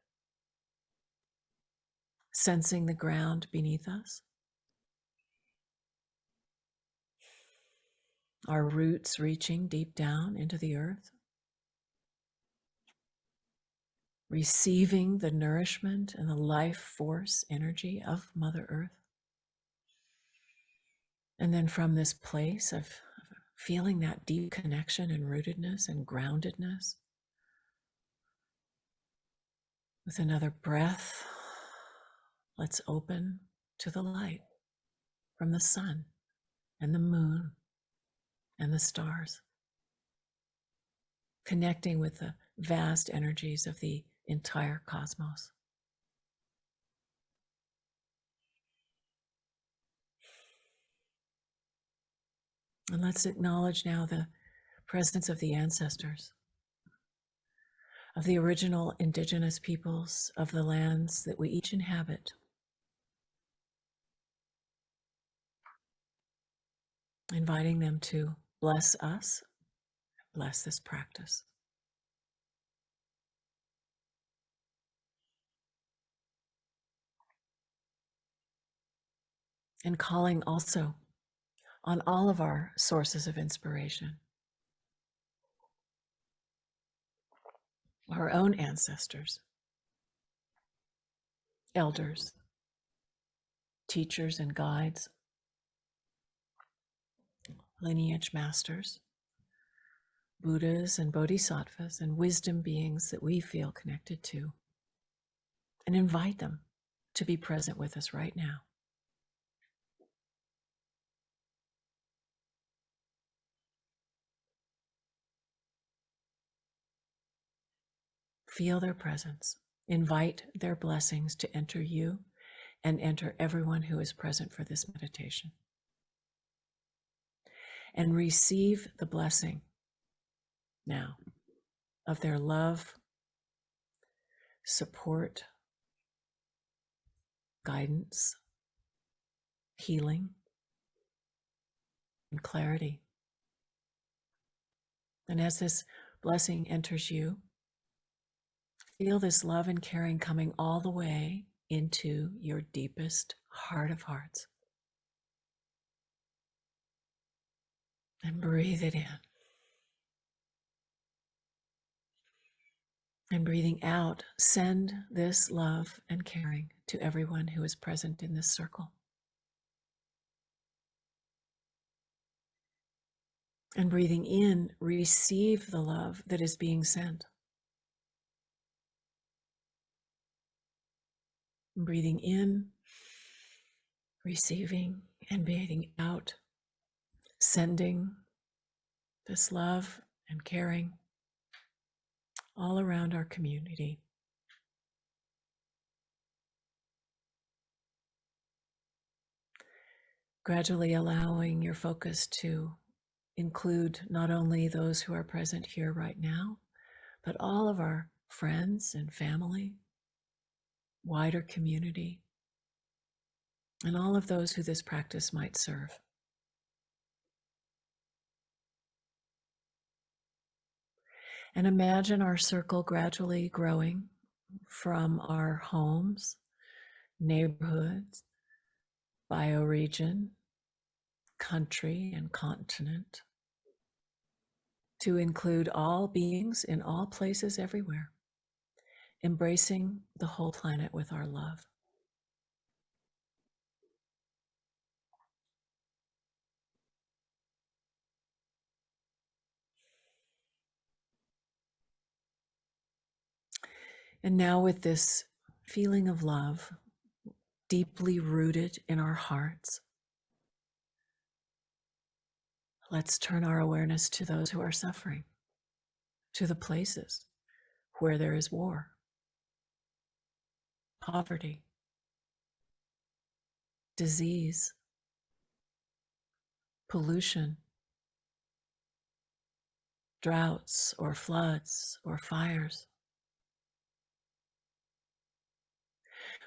Sensing the ground beneath us, our roots reaching deep down into the earth, receiving the nourishment and the life force energy of Mother Earth. And then from this place of feeling that deep connection and rootedness and groundedness, with another breath, let's open to the light from the sun and the moon and the stars, connecting with the vast energies of the entire cosmos. And let's acknowledge now the presence of the ancestors, of the original indigenous peoples of the lands that we each inhabit, inviting them to bless us, bless this practice. And calling also on all of our sources of inspiration, our own ancestors, elders, teachers and guides, lineage masters, Buddhas and bodhisattvas, and wisdom beings that we feel connected to, and invite them to be present with us right now. Feel their presence. Invite their blessings to enter you and enter everyone who is present for this meditation. And receive the blessing now of their love, support, guidance, healing, and clarity. And as this blessing enters you, feel this love and caring coming all the way into your deepest heart of hearts. And breathe it in. And breathing out, send this love and caring to everyone who is present in this circle. And breathing in, receive the love that is being sent. And breathing in, receiving, and breathing out, sending this love and caring all around our community. Gradually allowing your focus to include not only those who are present here right now, but all of our friends and family, wider community, and all of those who this practice might serve. And imagine our circle gradually growing from our homes, neighborhoods, bioregion, country, and continent, to include all beings in all places everywhere, embracing the whole planet with our love. And now, with this feeling of love deeply rooted in our hearts, let's turn our awareness to those who are suffering, to the places where there is war, poverty, disease, pollution, droughts or floods or fires.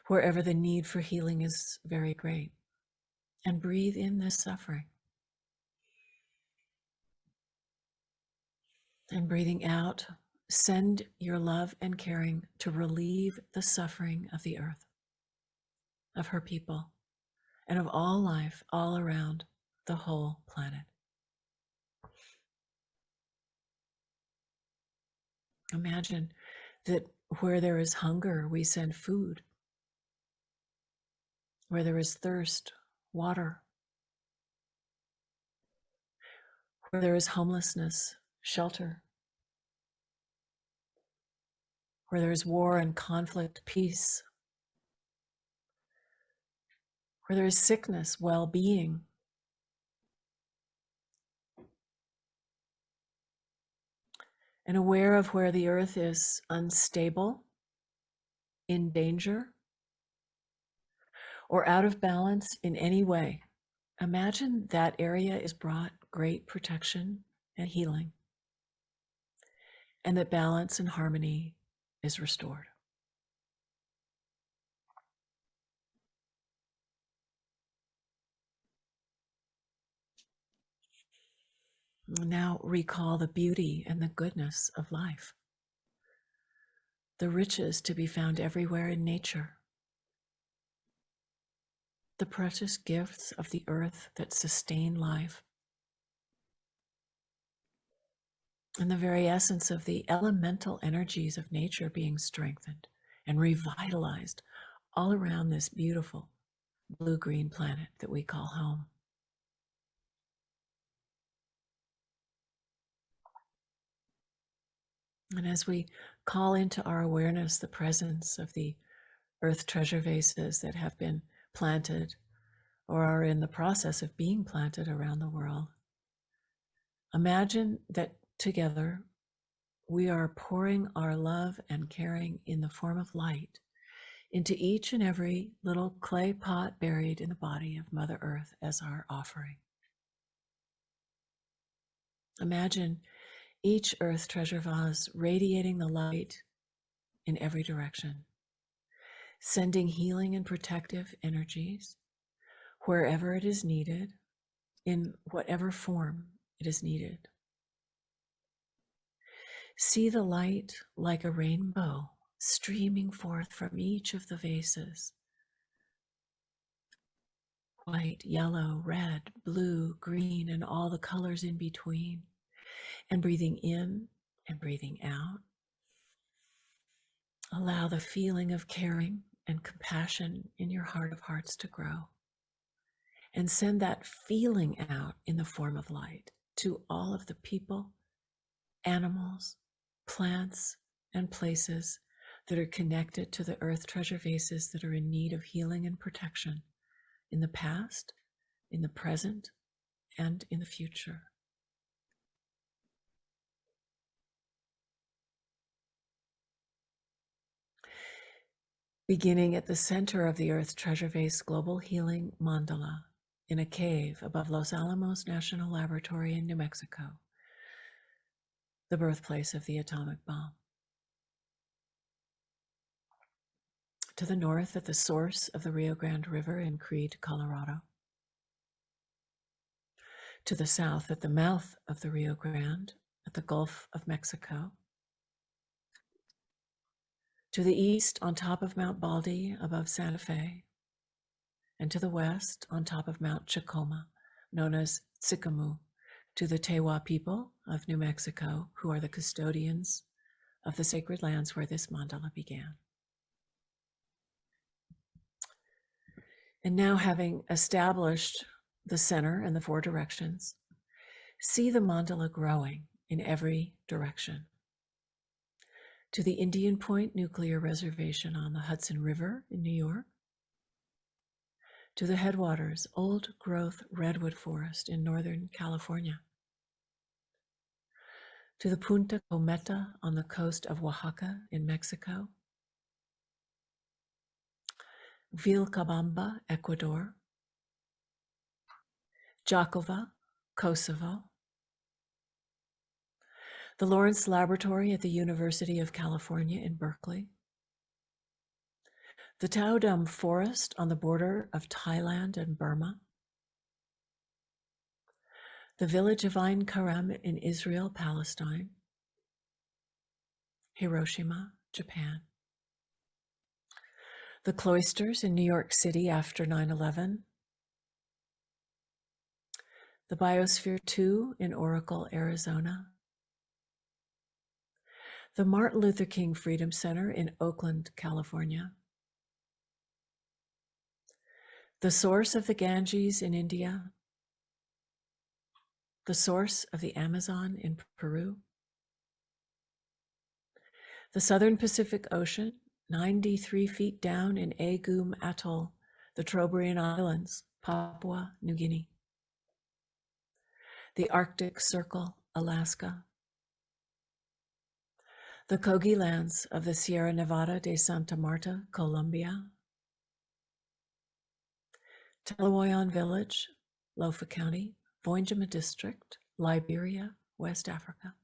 wherever the need for healing is very great. And breathe in this suffering. And breathing out, send your love and caring to relieve the suffering of the earth, of her people, and of all life all around the whole planet. Imagine that where there is hunger, we send food. Where there is thirst, water. Where there is homelessness, shelter. Where there is war and conflict, peace. Where there is sickness, well-being. And aware of where the earth is unstable, in danger, or out of balance in any way, imagine that area is brought great protection and healing, and that balance and harmony is restored. Now recall the beauty and the goodness of life, the riches to be found everywhere in nature, the precious gifts of the earth that sustain life, and the very essence of the elemental energies of nature being strengthened and revitalized all around this beautiful blue-green planet that we call home. And as we call into our awareness the presence of the Earth Treasure Vases that have been planted or are in the process of being planted around the world, imagine that together we are pouring our love and caring in the form of light into each and every little clay pot buried in the body of Mother Earth as our offering. Imagine each Earth Treasure Vase radiating the light in every direction, sending healing and protective energies wherever it is needed, in whatever form it is needed. See the light like a rainbow streaming forth from each of the vases. White, yellow, red, blue, green, and all the colors in between. And breathing in and breathing out. Allow the feeling of caring and compassion in your heart of hearts to grow. And send that feeling out in the form of light to all of the people, animals, plants, and places that are connected to the Earth Treasure Vases that are in need of healing and protection in the past, in the present, and in the future. Beginning at the center of the Earth Treasure Vase Global Healing Mandala in a cave above Los Alamos National Laboratory in New Mexico, the birthplace of the atomic bomb. To the north at the source of the Rio Grande River in Creede, Colorado. To the south at the mouth of the Rio Grande at the Gulf of Mexico. To the east on top of Mount Baldy above Santa Fe. And to the west on top of Mount Chicoma, known as Sycamore, to the Tewa people of New Mexico, who are the custodians of the sacred lands where this mandala began. And now, having established the center and the four directions, see the mandala growing in every direction. To the Indian Point Nuclear Reservation on the Hudson River in New York, to the headwaters, old growth redwood forest in Northern California, to the Punta Cometa on the coast of Oaxaca in Mexico, Vilcabamba, Ecuador, Jakova, Kosovo, the Lawrence Laboratory at the University of California in Berkeley, the Taodam Forest on the border of Thailand and Burma, the village of Ein Karam in Israel, Palestine, Hiroshima, Japan, the cloisters in New York City after 9/11, the Biosphere 2 in Oracle, Arizona, the Martin Luther King Freedom Center in Oakland, California, the source of the Ganges in India, the source of the Amazon in Peru, the Southern Pacific Ocean, 93 feet down in Agum Atoll, the Trobriand Islands, Papua New Guinea, the Arctic Circle, Alaska, the Kogi lands of the Sierra Nevada de Santa Marta, Colombia, Talawayan Village, Lofa County, Voinjama District, Liberia, West Africa,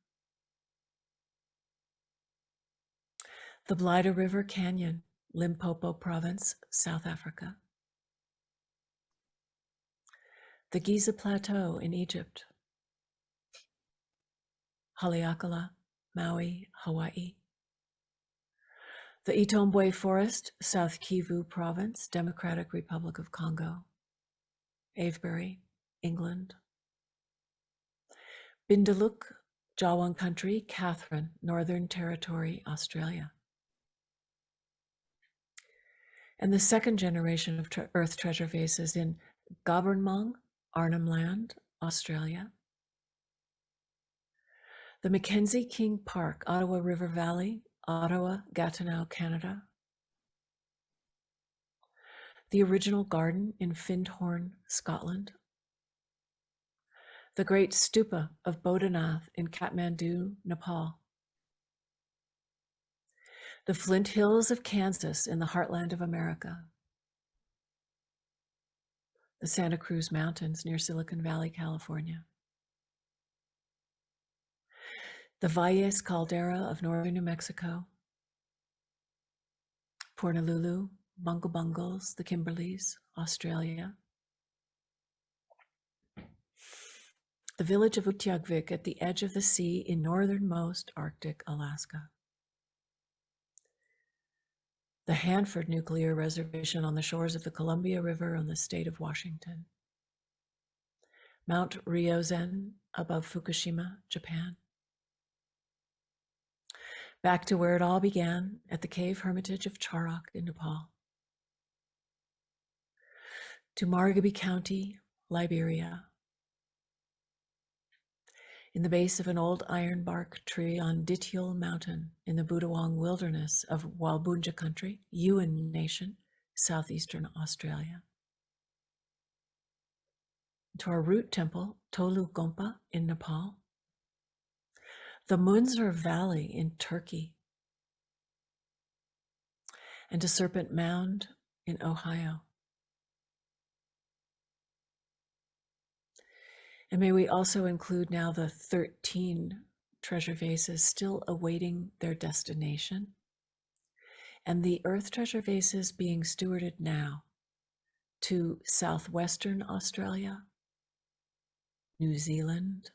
the Blyda River Canyon, Limpopo Province, South Africa, the Giza Plateau in Egypt, Haleakala, Maui, Hawaii, the Itombwe Forest, South Kivu Province, Democratic Republic of Congo, Avebury, England, Bindaluk, Jawan Country, Catherine, Northern Territory, Australia, and the second generation of Earth Treasure Vases in Gobernmong, Arnhem Land, Australia, the Mackenzie King Park, Ottawa River Valley, Ottawa, Gatineau, Canada, the original garden in Findhorn, Scotland, the Great Stupa of Bodhanath in Kathmandu, Nepal, the Flint Hills of Kansas in the heartland of America, the Santa Cruz Mountains near Silicon Valley, California, the Valles Caldera of northern New Mexico, Pornolulu, Bungle Bungles, the Kimberleys, Australia, the village of Utqiagvik at the edge of the sea in northernmost Arctic Alaska, the Hanford Nuclear Reservation on the shores of the Columbia River in the state of Washington, Mount Ryozen above Fukushima, Japan, back to where it all began at the cave hermitage of Charok in Nepal, to Margaby County, Liberia, in the base of an old ironbark tree on Dityul Mountain in the Budawang Wilderness of Walbunja Country, Yuin Nation, southeastern Australia. To our root temple, Tolu Gompa in Nepal, the Munzur Valley in Turkey, and to Serpent Mound in Ohio. And may we also include now the 13 treasure vases still awaiting their destination, and the Earth Treasure Vases being stewarded now to southwestern Australia, New Zealand,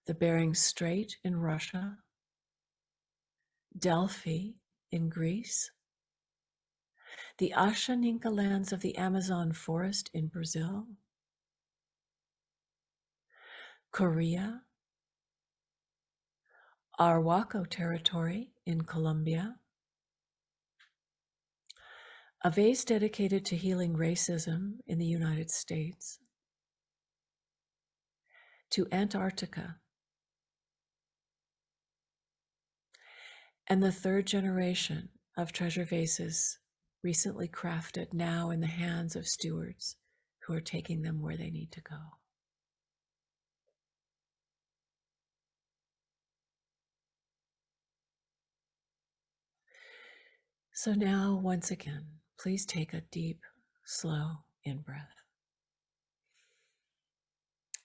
the Bering Strait in Russia, Delphi in Greece, the Ashaninka lands of the Amazon forest in Brazil, Korea, Arhuaco territory in Colombia, a vase dedicated to healing racism in the United States, to Antarctica, and the third generation of treasure vases recently crafted, now in the hands of stewards who are taking them where they need to go. So now, once again, please take a deep, slow in-breath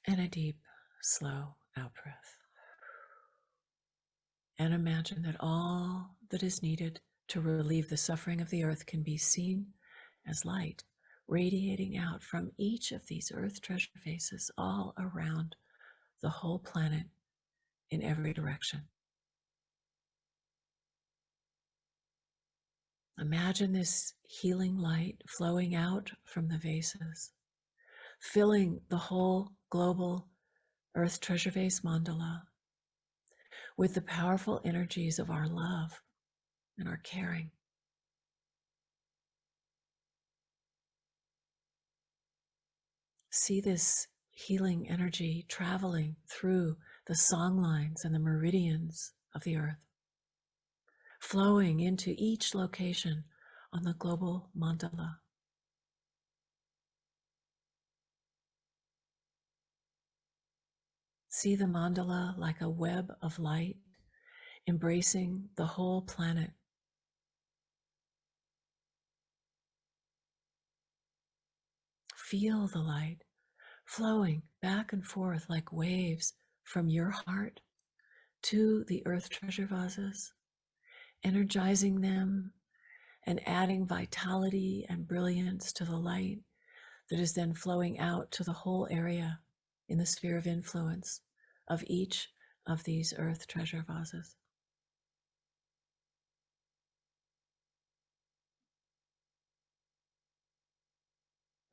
and a deep, slow out-breath. And imagine that all that is needed to relieve the suffering of the earth can be seen as light radiating out from each of these earth treasure vases all around the whole planet in every direction. Imagine this healing light flowing out from the vases, filling the whole global Earth Treasure Vase mandala with the powerful energies of our love and our caring. See this healing energy traveling through the song lines and the meridians of the earth, flowing into each location on the global mandala. See the mandala like a web of light embracing the whole planet. Feel the light flowing back and forth like waves from your heart to the earth treasure vases, energizing them and adding vitality and brilliance to the light that is then flowing out to the whole area in the sphere of influence of each of these earth treasure vases.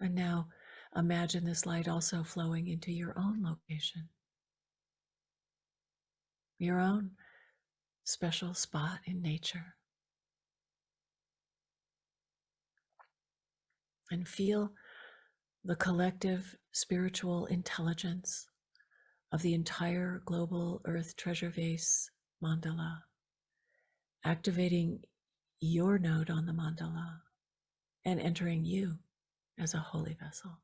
And now imagine this light also flowing into your own location, your own special spot in nature. And feel the collective spiritual intelligence of the entire global Earth Treasure Vase mandala, activating your node on the mandala and entering you as a holy vessel.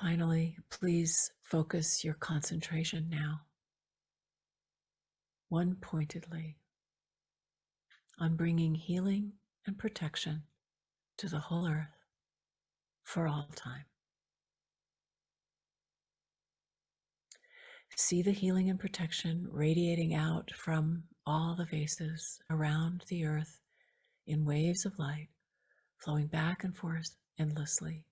Finally, please focus your concentration now, one pointedly, on bringing healing and protection to the whole earth for all time. See the healing and protection radiating out from all the vases around the earth in waves of light, flowing back and forth endlessly.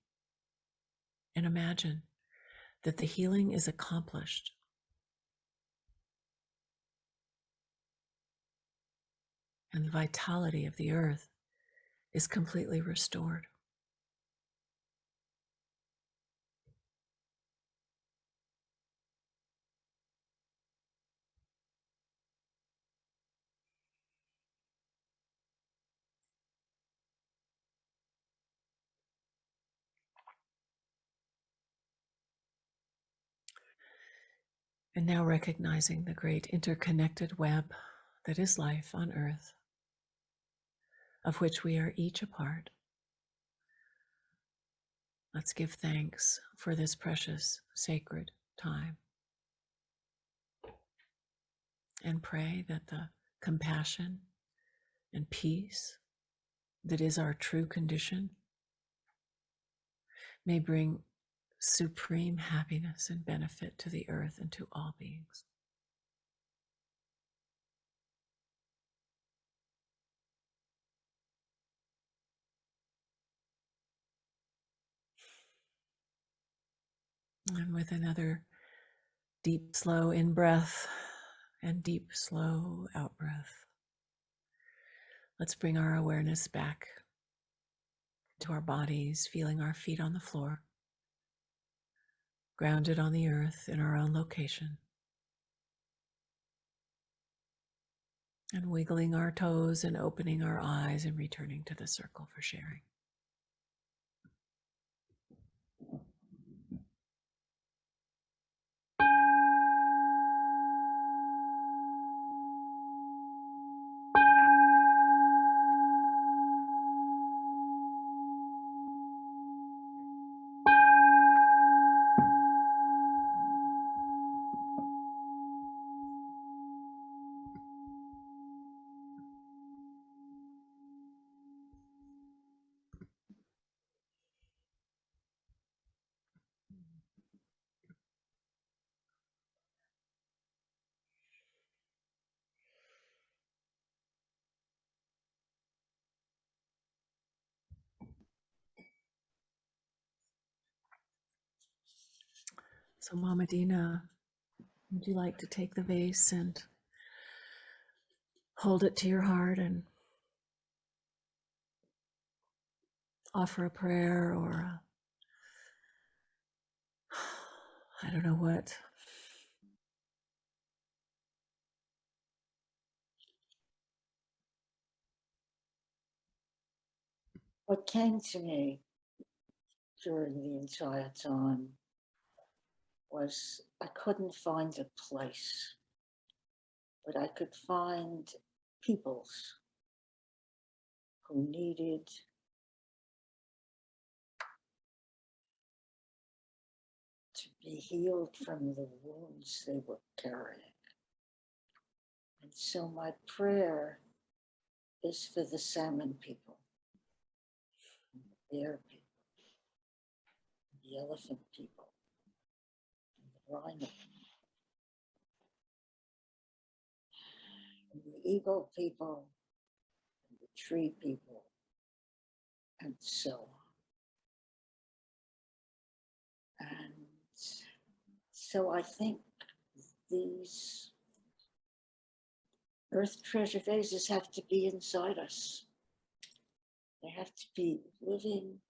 And imagine that the healing is accomplished and the vitality of the earth is completely restored. And now recognizing the great interconnected web that is life on earth, of which we are each a part. Let's give thanks for this precious, sacred time and pray that the compassion and peace that is our true condition may bring supreme happiness and benefit to the earth and to all beings. And with another deep, slow in breath and deep, slow out breath, let's bring our awareness back to our bodies, feeling our feet on the floor, grounded on the earth in our own location, and wiggling our toes and opening our eyes and returning to the circle for sharing. So Mama Deena, would you like to take the vase and hold it to your heart and offer a prayer or I don't know what? What came to me during the entire time was I couldn't find a place, but I could find peoples who needed to be healed from the wounds they were carrying. And so my prayer is for the salmon people, the bear people, the elephant people, the rhino, and the eagle people, and the tree people, and so on. And so I think these Earth Treasure Vases have to be inside us. They have to be living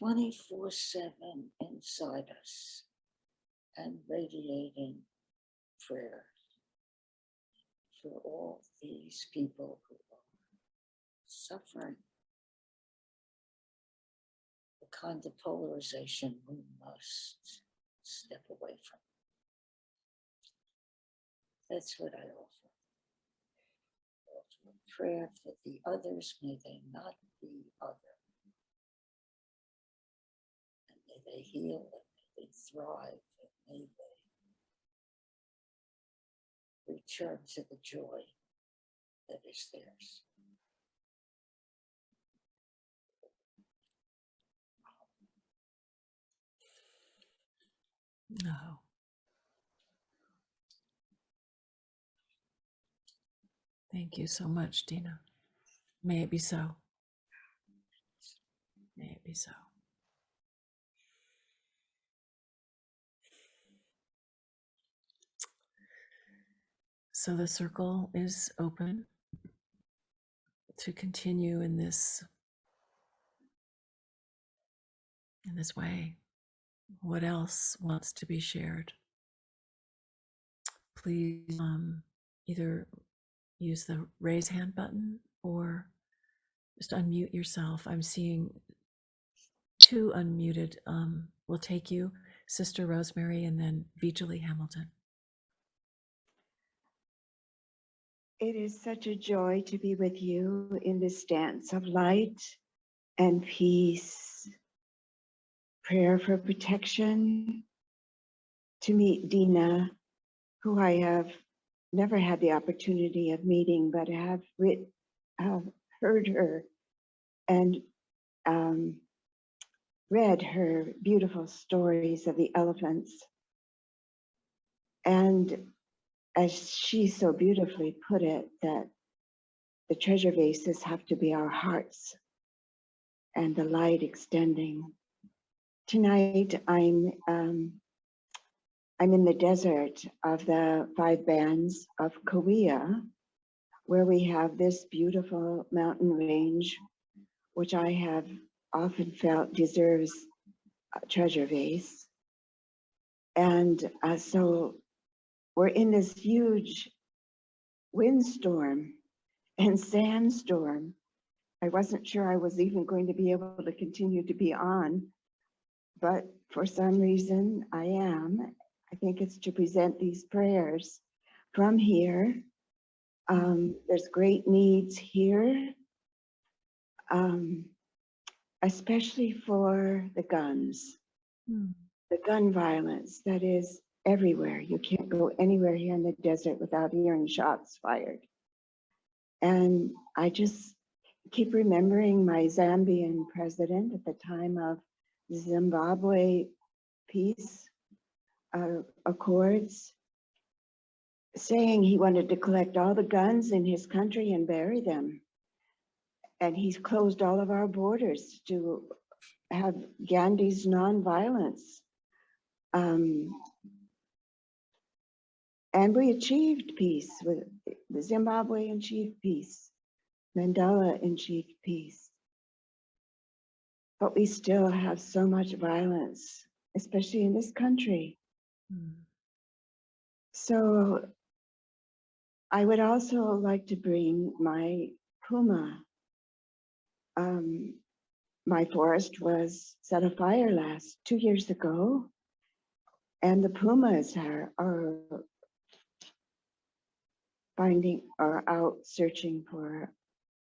24/7 inside us and radiating prayer for all these people who are suffering the kind of polarization we must step away from. That's what I offer. Prayer for the others, may they not be other. And may they heal, and may they thrive, and may they return to the joy that is theirs. No. Thank you so much, Deena. May it be so. May it be so. So the circle is open to continue in this way. What else wants to be shared? Please either use the raise hand button or just unmute yourself. I'm seeing two unmuted. We'll take you, Sister Rosemary, and then Vijali Hamilton. It is such a joy to be with you in this dance of light and peace, prayer for protection, to meet Deena, who I have never had the opportunity of meeting, but have heard her and read her beautiful stories of the elephants. And as she so beautifully put it, that the treasure vases have to be our hearts and the light extending. Tonight, I'm in the desert of the 5 bands of Kauai, where we have this beautiful mountain range, which I have often felt deserves a treasure vase. And so we're in this huge windstorm and sandstorm. I wasn't sure I was even going to be able to continue to be on, but for some reason I am. I think it's to present these prayers from here. There's great needs here, especially for the guns, the gun violence that is everywhere. You can't go anywhere here in the desert without hearing shots fired. And I just keep remembering my Zambian president at the time of Zimbabwe peace accords, saying he wanted to collect all the guns in his country and bury them. And he's closed all of our borders to have Gandhi's nonviolence. And we achieved peace. With the Zimbabwe achieved peace. Mandela achieved peace. But we still have so much violence, especially in this country. Mm. So I would also like to bring my puma. My forest was set afire 2 years ago, and the pumas are out searching for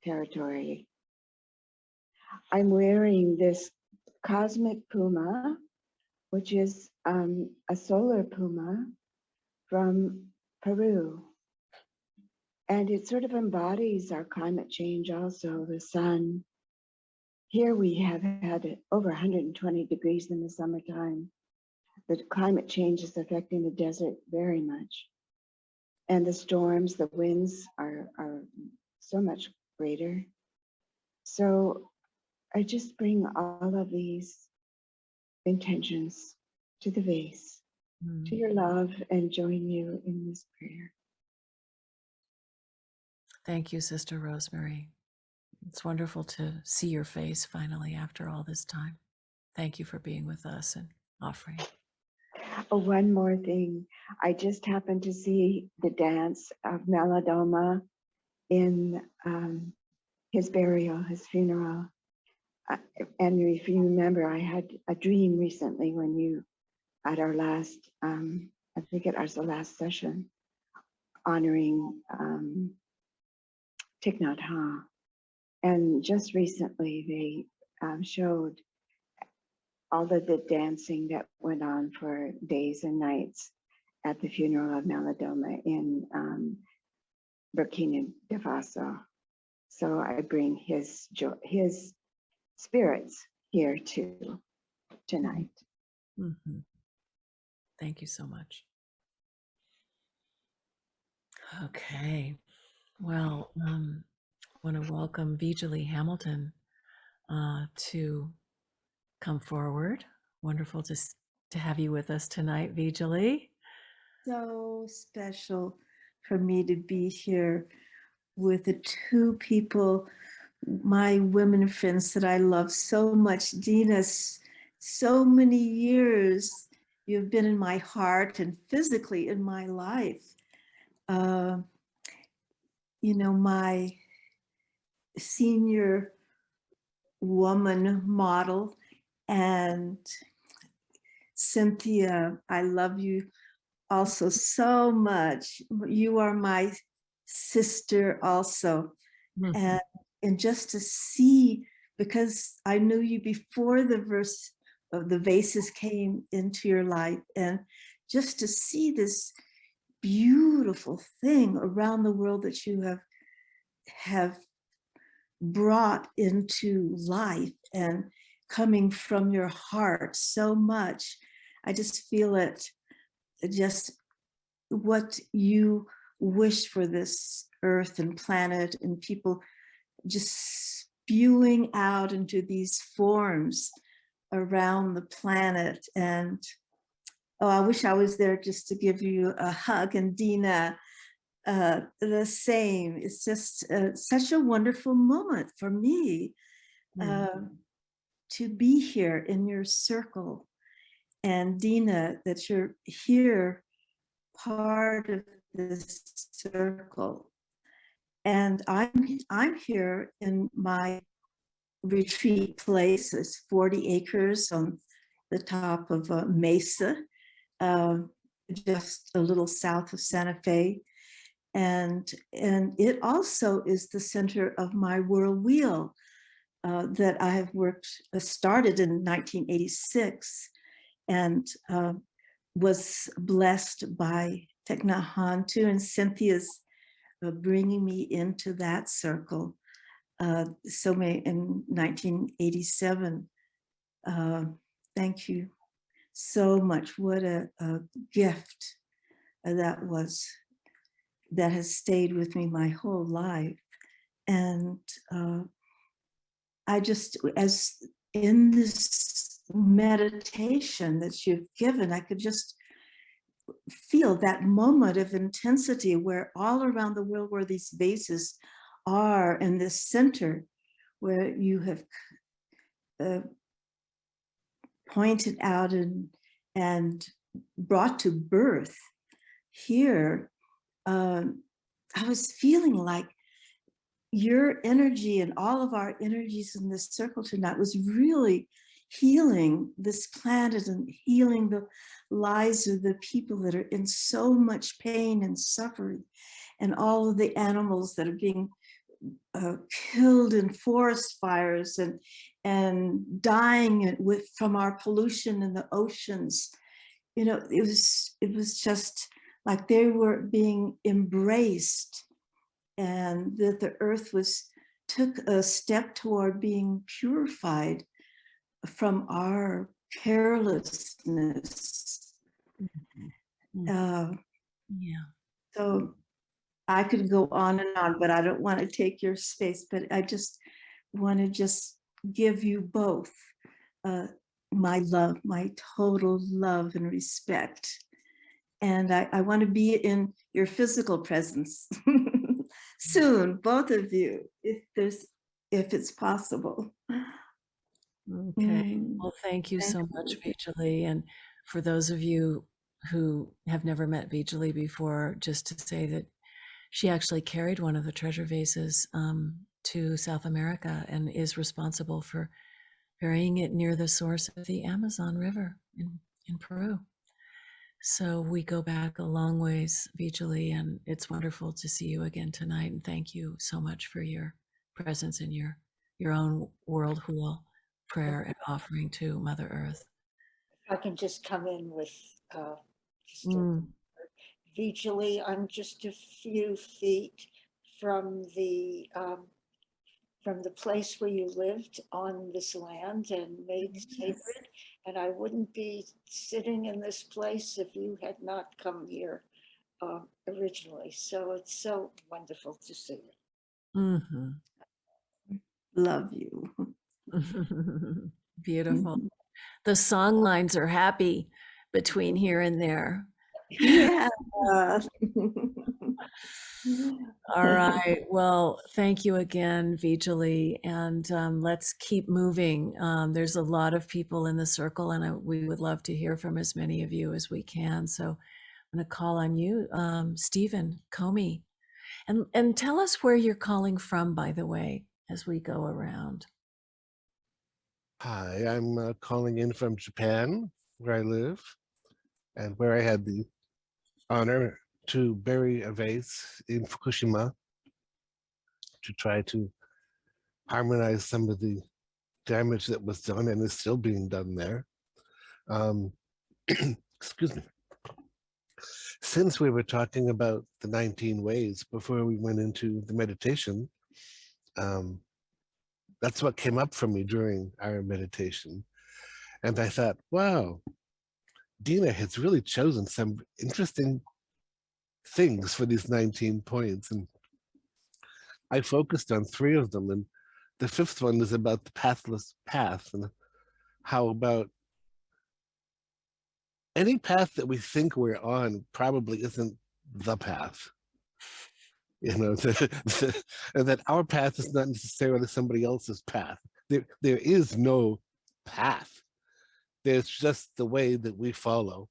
territory. I'm wearing this cosmic puma, which is a solar puma from Peru. And it sort of embodies our climate change also, the sun. Here we have had over 120 degrees in the summertime. The climate change is affecting the desert very much. And the storms, the winds are so much greater. So I just bring all of these intentions to the vase, to your love, and join you in this prayer. Thank you, Sister Rosemary. It's wonderful to see your face finally after all this time. Thank you for being with us and offering. Oh, one more thing. I just happened to see the dance of Meladoma in his burial, his funeral. And if you remember, I had a dream recently when you, at our last, I think it was the last session, honoring Thich Nhat Hanh. And just recently they showed all of the dancing that went on for days and nights at the funeral of Meladoma in Burkina Faso. So I bring his spirits here too tonight. Mm-hmm. Thank you so much. Okay. Well, I want to welcome Vijali Hamilton to come forward. Wonderful to have you with us tonight, Vijali. So special for me to be here with the two people, my women friends that I love so much. Deena, so many years you've been in my heart and physically in my life. You know, my senior woman model, and Cynthia, I love you also so much. You are my sister also. Mm-hmm. And just to see, because I knew you before the verse of the vases came into your life, and just to see this beautiful thing around the world that you have brought into life and coming from your heart so much. I just feel it, just what you wish for this earth and planet, and people just spewing out into these forms around the planet. And oh, I wish I was there just to give you a hug, and Deena, the same. It's just such a wonderful moment for me to be here in your circle. And Deena, that you're here, part of this circle. And I'm here in my retreat place. It's 40 acres on the top of a mesa, just a little south of Santa Fe. And it also is the center of my world wheel that I have started in 1986, and was blessed by Thich Nhat Hanh too, and Cynthia's bringing me into that circle in 1987. Thank you so much. What a gift that was, that has stayed with me my whole life. And I just, as in this meditation that you've given, I could just feel that moment of intensity where all around the world where these vases are, in this center where you have pointed out and brought to birth here, I was feeling like your energy and all of our energies in this circle tonight was really healing this planet and healing the lives of the people that are in so much pain and suffering, and all of the animals that are being killed in forest fires and dying from our pollution in the oceans. You know, it was just like they were being embraced, and that the earth took a step toward being purified from our carelessness. Yeah. So I could go on and on, but I don't want to take your space, but I just want to give you both my love, my total love and respect. And I want to be in your physical presence soon, both of you, if it's possible. Okay. Well, thank you so much, Vijali. And for those of you who have never met Vijali before, just to say that she actually carried one of the treasure vases to South America and is responsible for burying it near the source of the Amazon River in Peru. So we go back a long ways, Vijali, and it's wonderful to see you again tonight. And thank you so much for your presence in your own world wheel prayer and offering to Mother Earth. If I can just come in with just Mm. Vijali, I'm just a few feet from the place where you lived on this land and made sacred, and I wouldn't be sitting in this place if you had not come here originally. So it's so wonderful to see you. Mm-hmm. Love you. Beautiful. The song lines are happy between here and there. Yeah. All right. Well, thank you again, Vijali, and let's keep moving. There's a lot of people in the circle, and we would love to hear from as many of you as we can. So I'm going to call on you, Stephen Comey, and tell us where you're calling from, by the way, as we go around. Hi, I'm calling in from Japan, where I live, and where I had the honor to bury a vase in Fukushima to try to harmonize some of the damage that was done and is still being done there. Excuse me. Since we were talking about the 19 ways before we went into the meditation, that's what came up for me during our meditation. And I thought, wow, Deena has really chosen some interesting things for these 19 points. And I focused on 3 of them. And the 5th one is about the pathless path, and how about any path that we think we're on probably isn't the path. You know, that our path is not necessarily somebody else's path. There is no path. There's just the way that we follow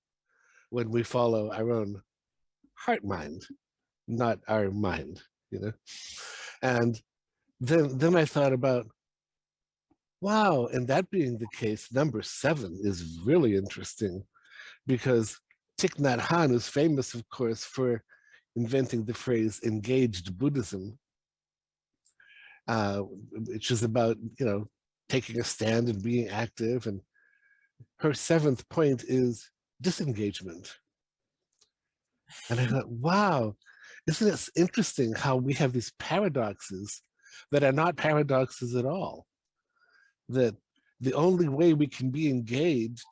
when we follow our own heart mind, not our mind, you know. And then I thought about, wow, and that being the case, number 7 is really interesting, because Thich Nhat Hanh is famous, of course, for inventing the phrase engaged Buddhism, which is about, you know, taking a stand and being active. And her 7th point is disengagement. And I thought, wow, isn't it interesting how we have these paradoxes that are not paradoxes at all? That the only way we can be engaged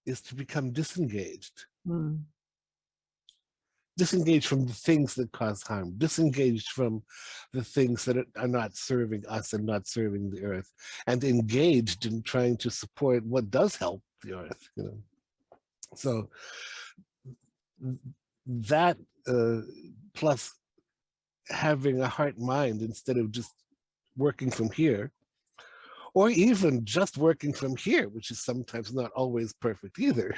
is to become disengaged. Disengaged from the things that cause harm, disengaged from the things that are not serving us and not serving the earth, and engaged in trying to support what does help the earth, you know. So that plus having a heart mind instead of just working from here, or even just working from here, which is sometimes not always perfect either,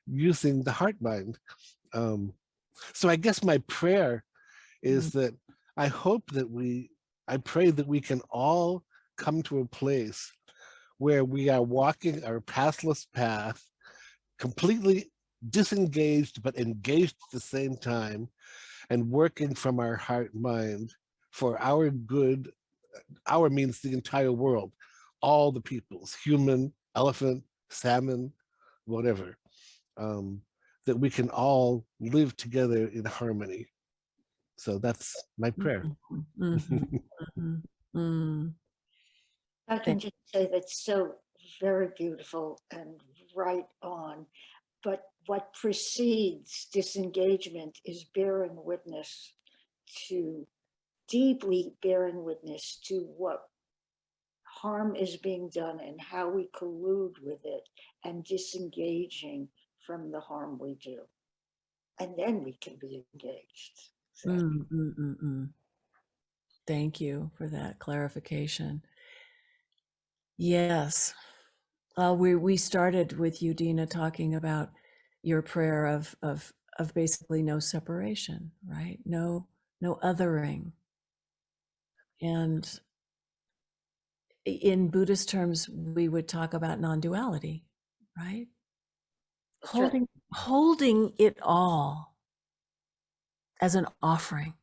using the heart mind. So I guess my prayer is that I hope that I pray that we can all come to a place where we are walking our pathless path, completely disengaged but engaged at the same time, and working from our heart mind for our good. Our means the entire world, all the peoples, human, elephant, salmon, whatever, that we can all live together in harmony. So that's my prayer. I can just say that's so very beautiful and right on. But what precedes disengagement is bearing witness to, deeply bearing witness to what harm is being done and how we collude with it, and disengaging from the harm we do. And then we can be engaged. So. Thank you for that clarification. Yes. We started with you, Deena, talking about your prayer of basically no separation, right? No othering. And in Buddhist terms, we would talk about non-duality, right? Holding it all as an offering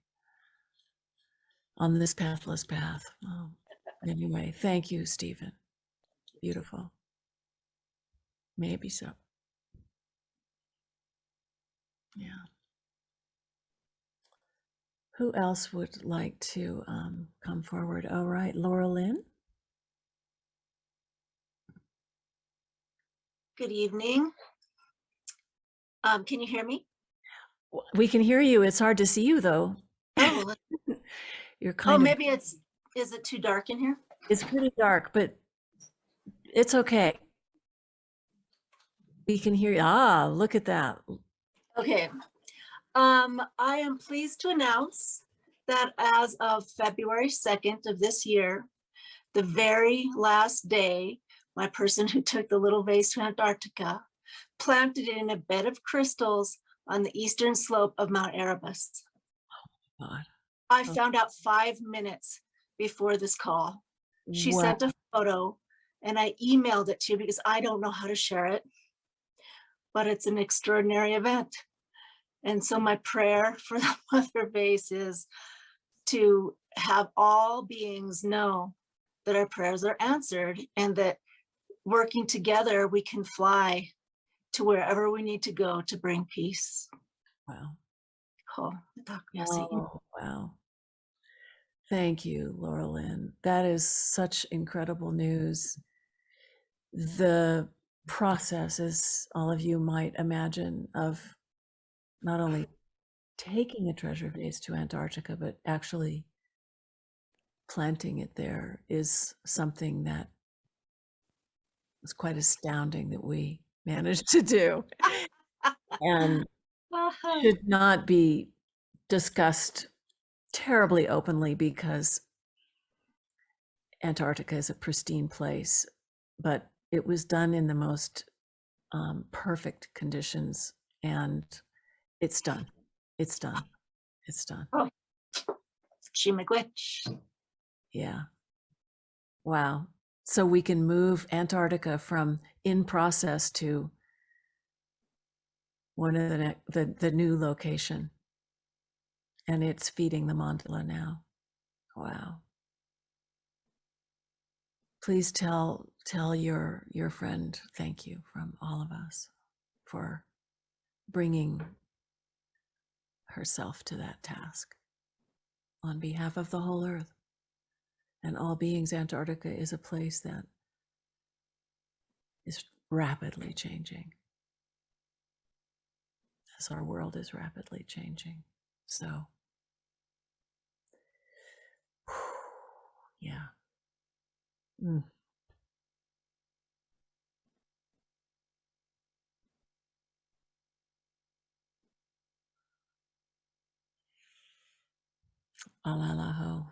on this pathless path. Oh, anyway, thank you, Stephen. Beautiful. Maybe so. Yeah. Who else would like to come forward? All right, Laura Lynn. Good evening. Can you hear me? We can hear you. It's hard to see you though. Oh, You're kind of. maybe is it too dark in here? It's pretty dark, but it's okay. We can hear you. Ah, look at that. Okay. I am pleased to announce that as of February 2nd of this year, the very last day, my person who took the little vase to Antarctica planted it in a bed of crystals on the eastern slope of Mount Erebus. God. I found out 5 minutes before this call. She sent a photo and I emailed it to you because I don't know how to share it, but it's an extraordinary event. And so my prayer for the Mother Vase is to have all beings know that our prayers are answered and that working together, we can fly to wherever we need to go to bring peace. Wow. Oh, wow. Thank you, Laura Lynn. That is such incredible news. The process, as all of you might imagine, of not only taking a treasure vase to Antarctica, but actually planting it there is something that is quite astounding that we managed to do. And should not be discussed terribly openly because Antarctica is a pristine place, but it was done in the most perfect conditions, and it's done. It's done. It's done. Oh, Chimagwich. Yeah. Wow. So we can move Antarctica from in process to one of the new location, and it's feeding the mandala now. Wow. Please tell your friend thank you from all of us for bringing herself to that task on behalf of the whole earth and all beings. Antarctica is a place that is rapidly changing as our world is rapidly changing. So yeah. Alalaho.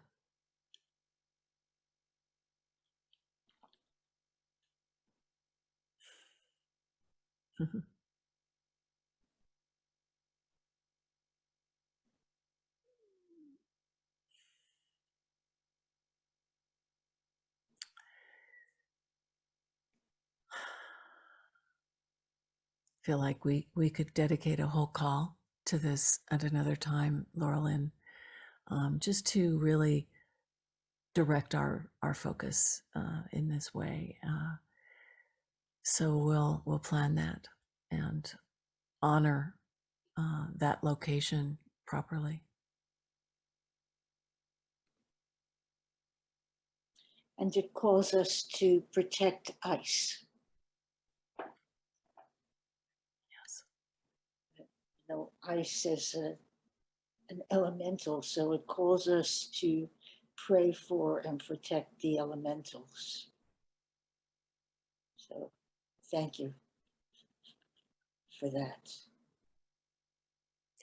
Feel like we could dedicate a whole call to this at another time, Laurelyn, just to really direct our focus in this way. So we'll plan that and honor that location properly. And it calls us to protect ice. Yes. You know, ice is an elemental, so it calls us to pray for and protect the elementals. So thank you for that.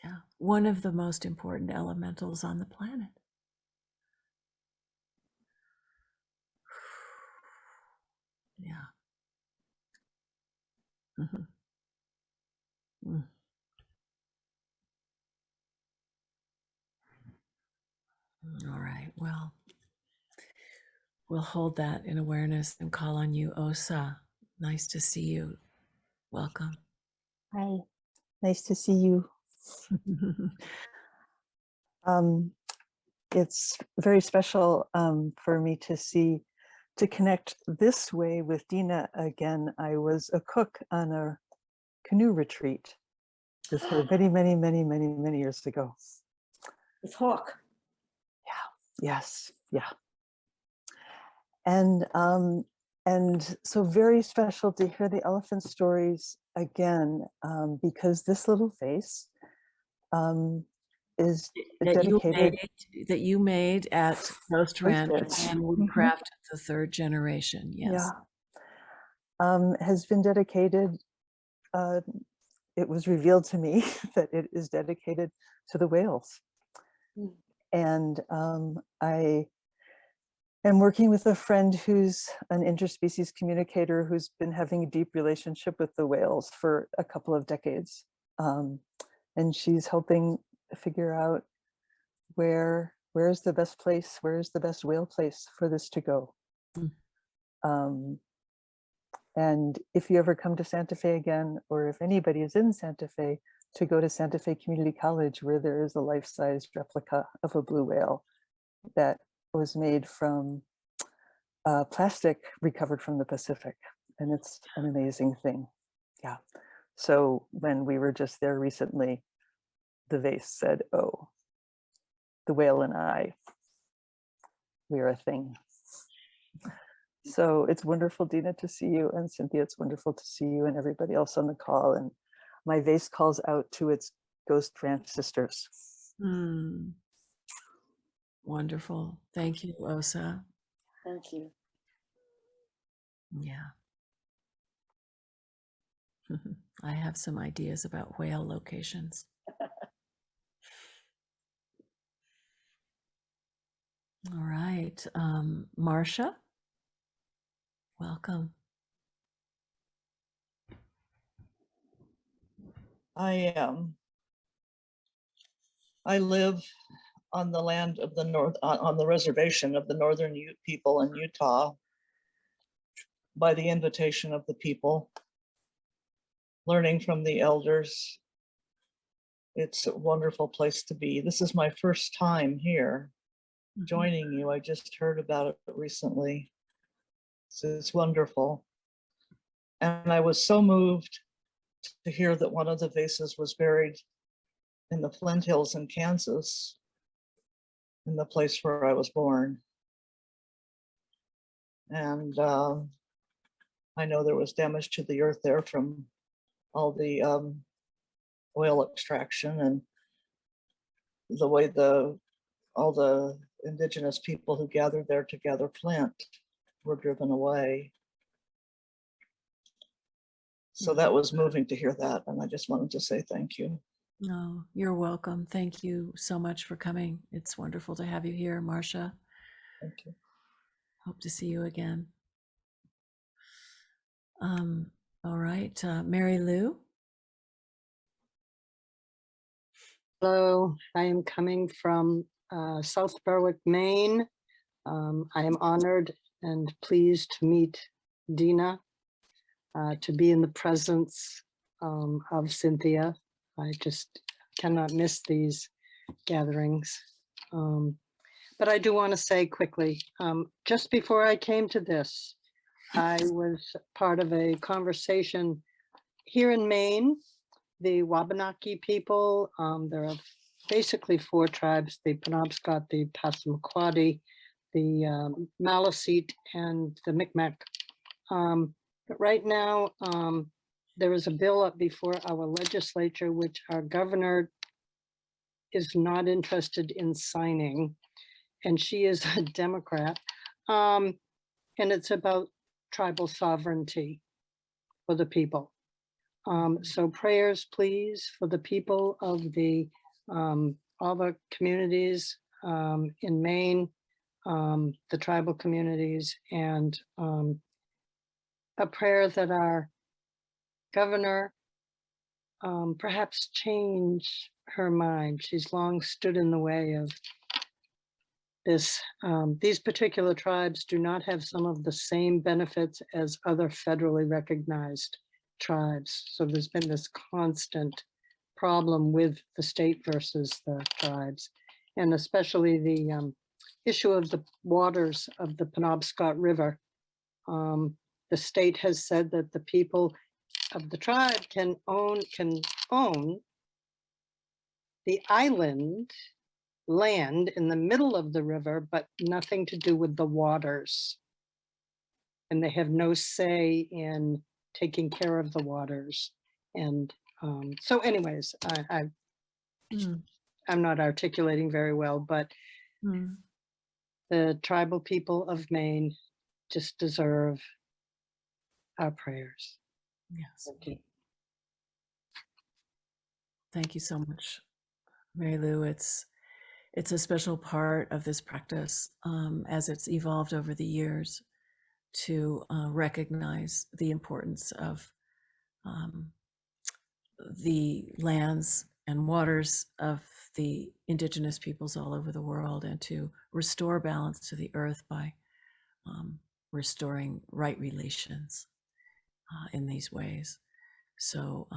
Yeah. One of the most important elementals on the planet. Yeah. Mhm. Mm. All right. Well, we'll hold that in awareness and call on you, Osa. Nice to see you. Welcome. Hi, nice to see you. It's very special for me to connect this way with Deena again. I was a cook on a canoe retreat with her many years ago. With Hawk. Yes, yeah. And so very special to hear the elephant stories again, because this little vase is dedicated. That you made at Coast Ranch and Mhm. Woodcraft, the third generation. Yes. Yeah. Has been dedicated. It was revealed to me that it is dedicated to the whales. Mm. And I am working with a friend who's an interspecies communicator who's been having a deep relationship with the whales for a couple of decades. And she's helping figure out where's the best place, where's the best whale place for this to go. Mm. And if you ever come to Santa Fe again, or if anybody is in Santa Fe, to go to Santa Fe Community College, where there is a life-size replica of a blue whale that was made from plastic recovered from the Pacific. And it's an amazing thing. Yeah. So when we were just there recently, the vase said, "Oh, the whale and I, we're a thing." So it's wonderful, Deena, to see you, and Cynthia, it's wonderful to see you and everybody else on the call. And my vase calls out to its Ghost Ranch sisters. Wonderful. Thank you, Osa. Thank you. Yeah. I have some ideas about whale locations. All right. Marcia, welcome. I live on the land of the on the reservation of the Northern Ute people in Utah by the invitation of the people, learning from the elders. It's a wonderful place to be. This is my first time here joining you. I just heard about it recently. So it's wonderful. And I was so moved to hear that one of the vases was buried in the Flint Hills in Kansas, in the place where I was born. And I know there was damage to the earth there from all the oil extraction and the way all the indigenous people who gathered there to gather flint were driven away. So that was moving to hear that, and I just wanted to say thank you. No, you're welcome. Thank you so much for coming. It's wonderful to have you here, Marcia. Thank you. Hope to see you again. All right, Mary Lou. Hello, I am coming from South Berwick, Maine. I am honored and pleased to meet Deena, to be in the presence of Cynthia. I just cannot miss these gatherings. But I do want to say quickly, just before I came to this, I was part of a conversation here in Maine. The Wabanaki people, there are basically 4 tribes, the Penobscot, the Passamaquoddy, the Maliseet, and the Micmac. But right now, there is a bill up before our legislature, which our governor is not interested in signing, and she is a Democrat. And it's about tribal sovereignty for the people. So prayers, please, for the people of the all the communities in Maine, the tribal communities, and a prayer that our governor perhaps change her mind. She's long stood in the way of this. These particular tribes do not have some of the same benefits as other federally recognized tribes. So there's been this constant problem with the state versus the tribes, and especially the issue of the waters of the Penobscot River. The state has said that the people of the tribe can own the island land in the middle of the river, but nothing to do with the waters. And they have no say in taking care of the waters. And so anyways, I'm not articulating very well, but the tribal people of Maine just deserve our prayers. Yes. Okay. Thank you so much, Mary Lou. It's a special part of this practice as it's evolved over the years to recognize the importance of the lands and waters of the indigenous peoples all over the world, and to restore balance to the earth by restoring right relations in these ways. So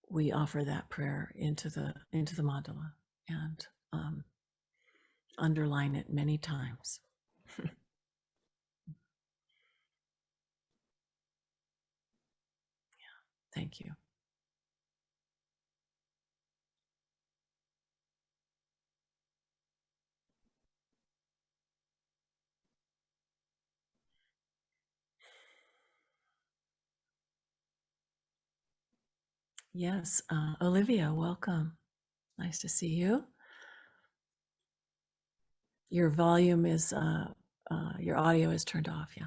we offer that prayer into the mandala and underline it many times. Thank you. Yes, Olivia, welcome. Nice to see you. Your volume is, your audio is turned off, yeah.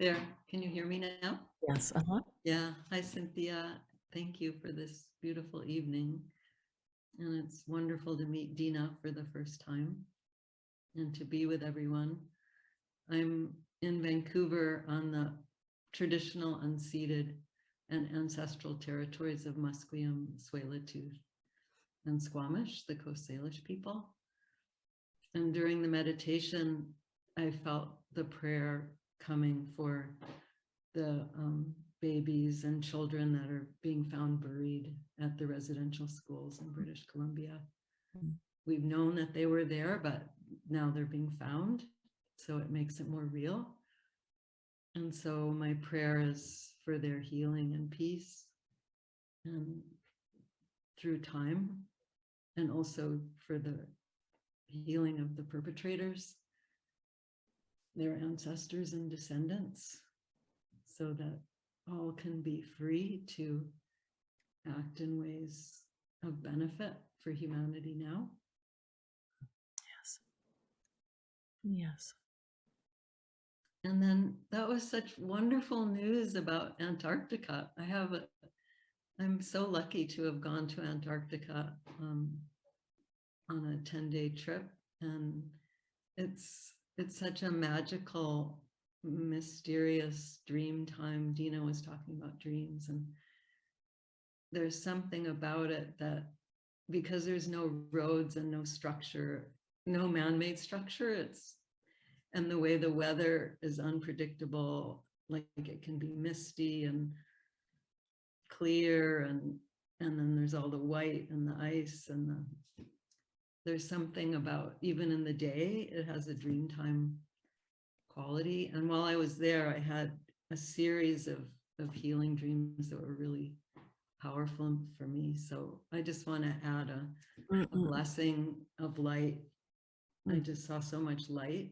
There, can you hear me now? Yes, Yeah, hi Cynthia. Thank you for this beautiful evening. And it's wonderful to meet Deena for the first time and to be with everyone. I'm in Vancouver on the traditional unceded and ancestral territories of Musqueam, Tsleil-Waututh, and Squamish, the Coast Salish people. And during the meditation, I felt the prayer coming for the babies and children that are being found buried at the residential schools in British Columbia. We've known that they were there, but now they're being found, so it makes it more real. And so my prayer is for their healing and peace and through time, and also for the healing of the perpetrators, their ancestors and descendants, so that all can be free to act in ways of benefit for humanity now. yes. Yes. And then that was such wonderful news about Antarctica. I'm so lucky to have gone to Antarctica on a 10-day trip. And it's such a magical, mysterious dream time. Deena was talking about dreams, and there's something about it that, because there's no roads and no structure, no man-made structure, and the way the weather is unpredictable, like it can be misty and clear, and then there's all the white and the ice, and there's something about, even in the day, it has a dreamtime quality. And while I was there, I had a series of healing dreams that were really powerful for me. So I just want to add a blessing of light. I just saw so much light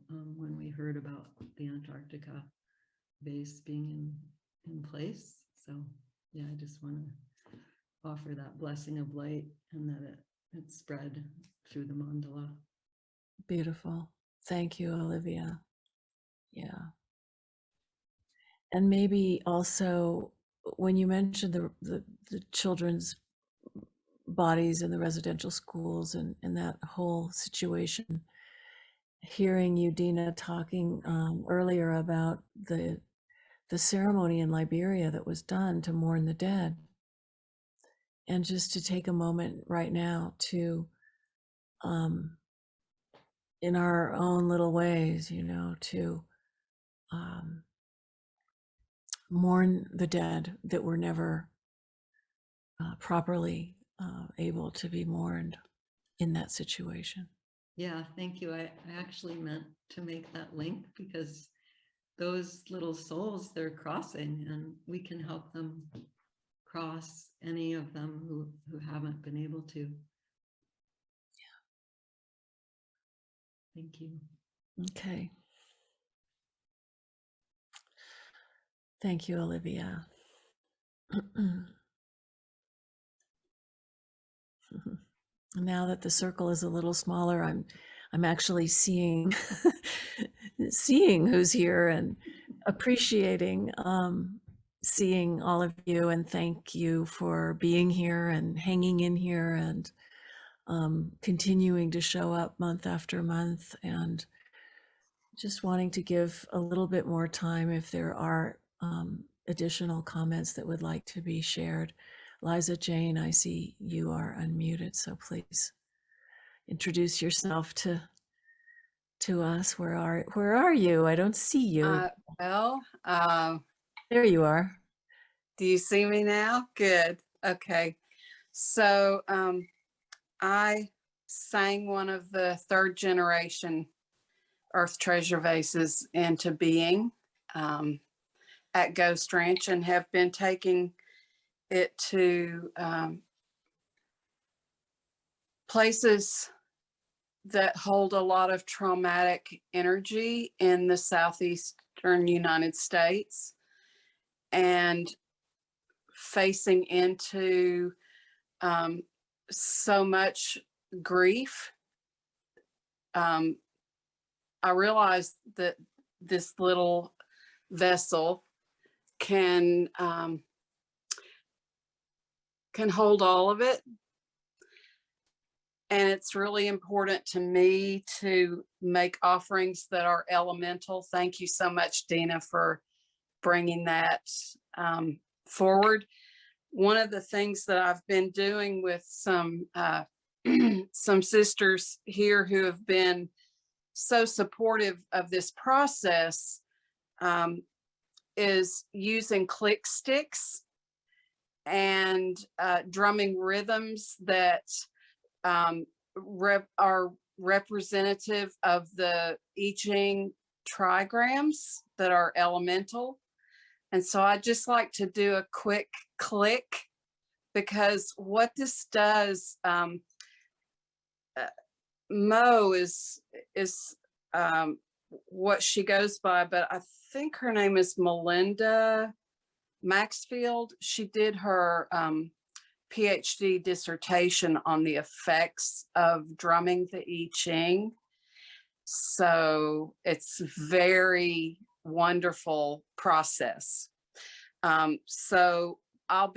when we heard about the Antarctica base being in place. So yeah, I just want to offer that blessing of light, and that it spread through the mandala. Beautiful. Thank you, Olivia. Yeah. And maybe also, when you mentioned the children's bodies in the residential schools and that whole situation, hearing you, Deena, talking earlier about the ceremony in Liberia that was done to mourn the dead, and just to take a moment right now to, in our own little ways, to mourn the dead that were never properly able to be mourned in that situation. Yeah, thank you. I actually meant to make that link, because those little souls, they're crossing, and we can help them cross, any of them who haven't been able to. Yeah. Thank you. Okay. Thank you, Olivia. Now that the circle is a little smaller, I'm actually seeing seeing who's here, and appreciating seeing all of you, and thank you for being here and hanging in here, and continuing to show up month after month, and just wanting to give a little bit more time if there are additional comments that would like to be shared. Liza Jane, I see you are unmuted, so please introduce yourself to us. Where are you? I don't see you. Well, There you are. do you see me now? Good. Okay. So I sang one of the third generation Earth Treasure Vases into being at Ghost Ranch, and have been taking it to places that hold a lot of traumatic energy in the southeastern United States, and facing into so much grief. I realized that this little vessel can hold all of it. And it's really important to me to make offerings that are elemental. Thank you so much, Deena, for bringing that forward. One of the things that I've been doing with some some sisters here who have been so supportive of this process is using click sticks and drumming rhythms that are representative of the I Ching trigrams that are elemental. And so I just like to do a quick click, because what this does, Mo is what she goes by, but I think her name is Melinda Maxfield. She did her PhD dissertation on the effects of drumming the I Ching. So it's very wonderful process. So I'll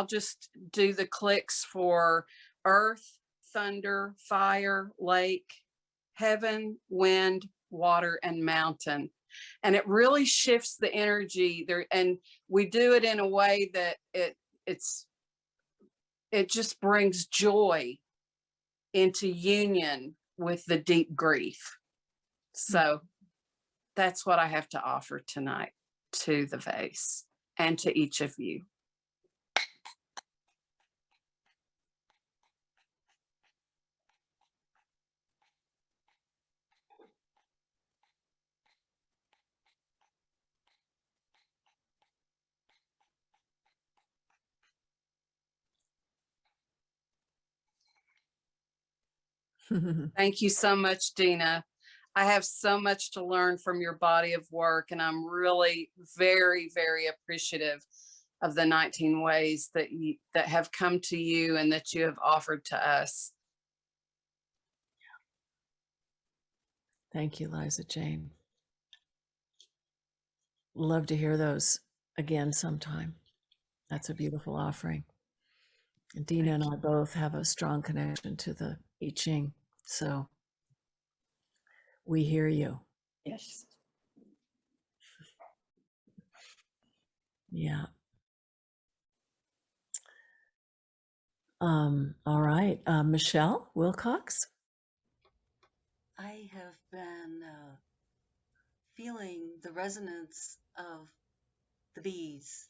just do the clicks for earth, thunder, fire, lake, heaven, wind, water, and mountain. And it really shifts the energy there. And we do it in a way that it just brings joy into union with the deep grief. So that's what I have to offer tonight to the vase and to each of you. Thank you so much, Deena. I have so much to learn from your body of work, and I'm really very, very appreciative of the 19 ways that have come to you and that you have offered to us. Thank you, Liza Jane. Love to hear those again sometime. That's a beautiful offering. And Deena and I both have a strong connection to the I Ching, so we hear you. Yes. Yeah. All right, Michelle Wilcox. I have been feeling the resonance of the bees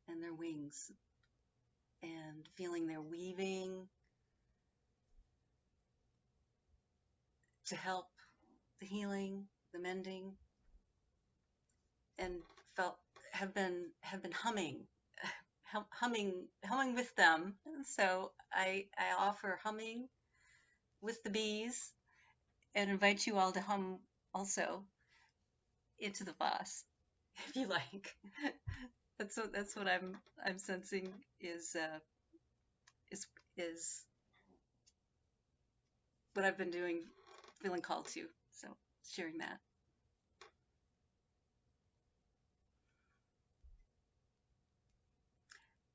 and their wings, and feeling their weaving to help the healing, the mending, and have been humming with them. So I offer humming with the bees and invite you all to hum also into the vase, if you like. That's what I'm sensing is what I've been doing, feeling called to. So sharing that.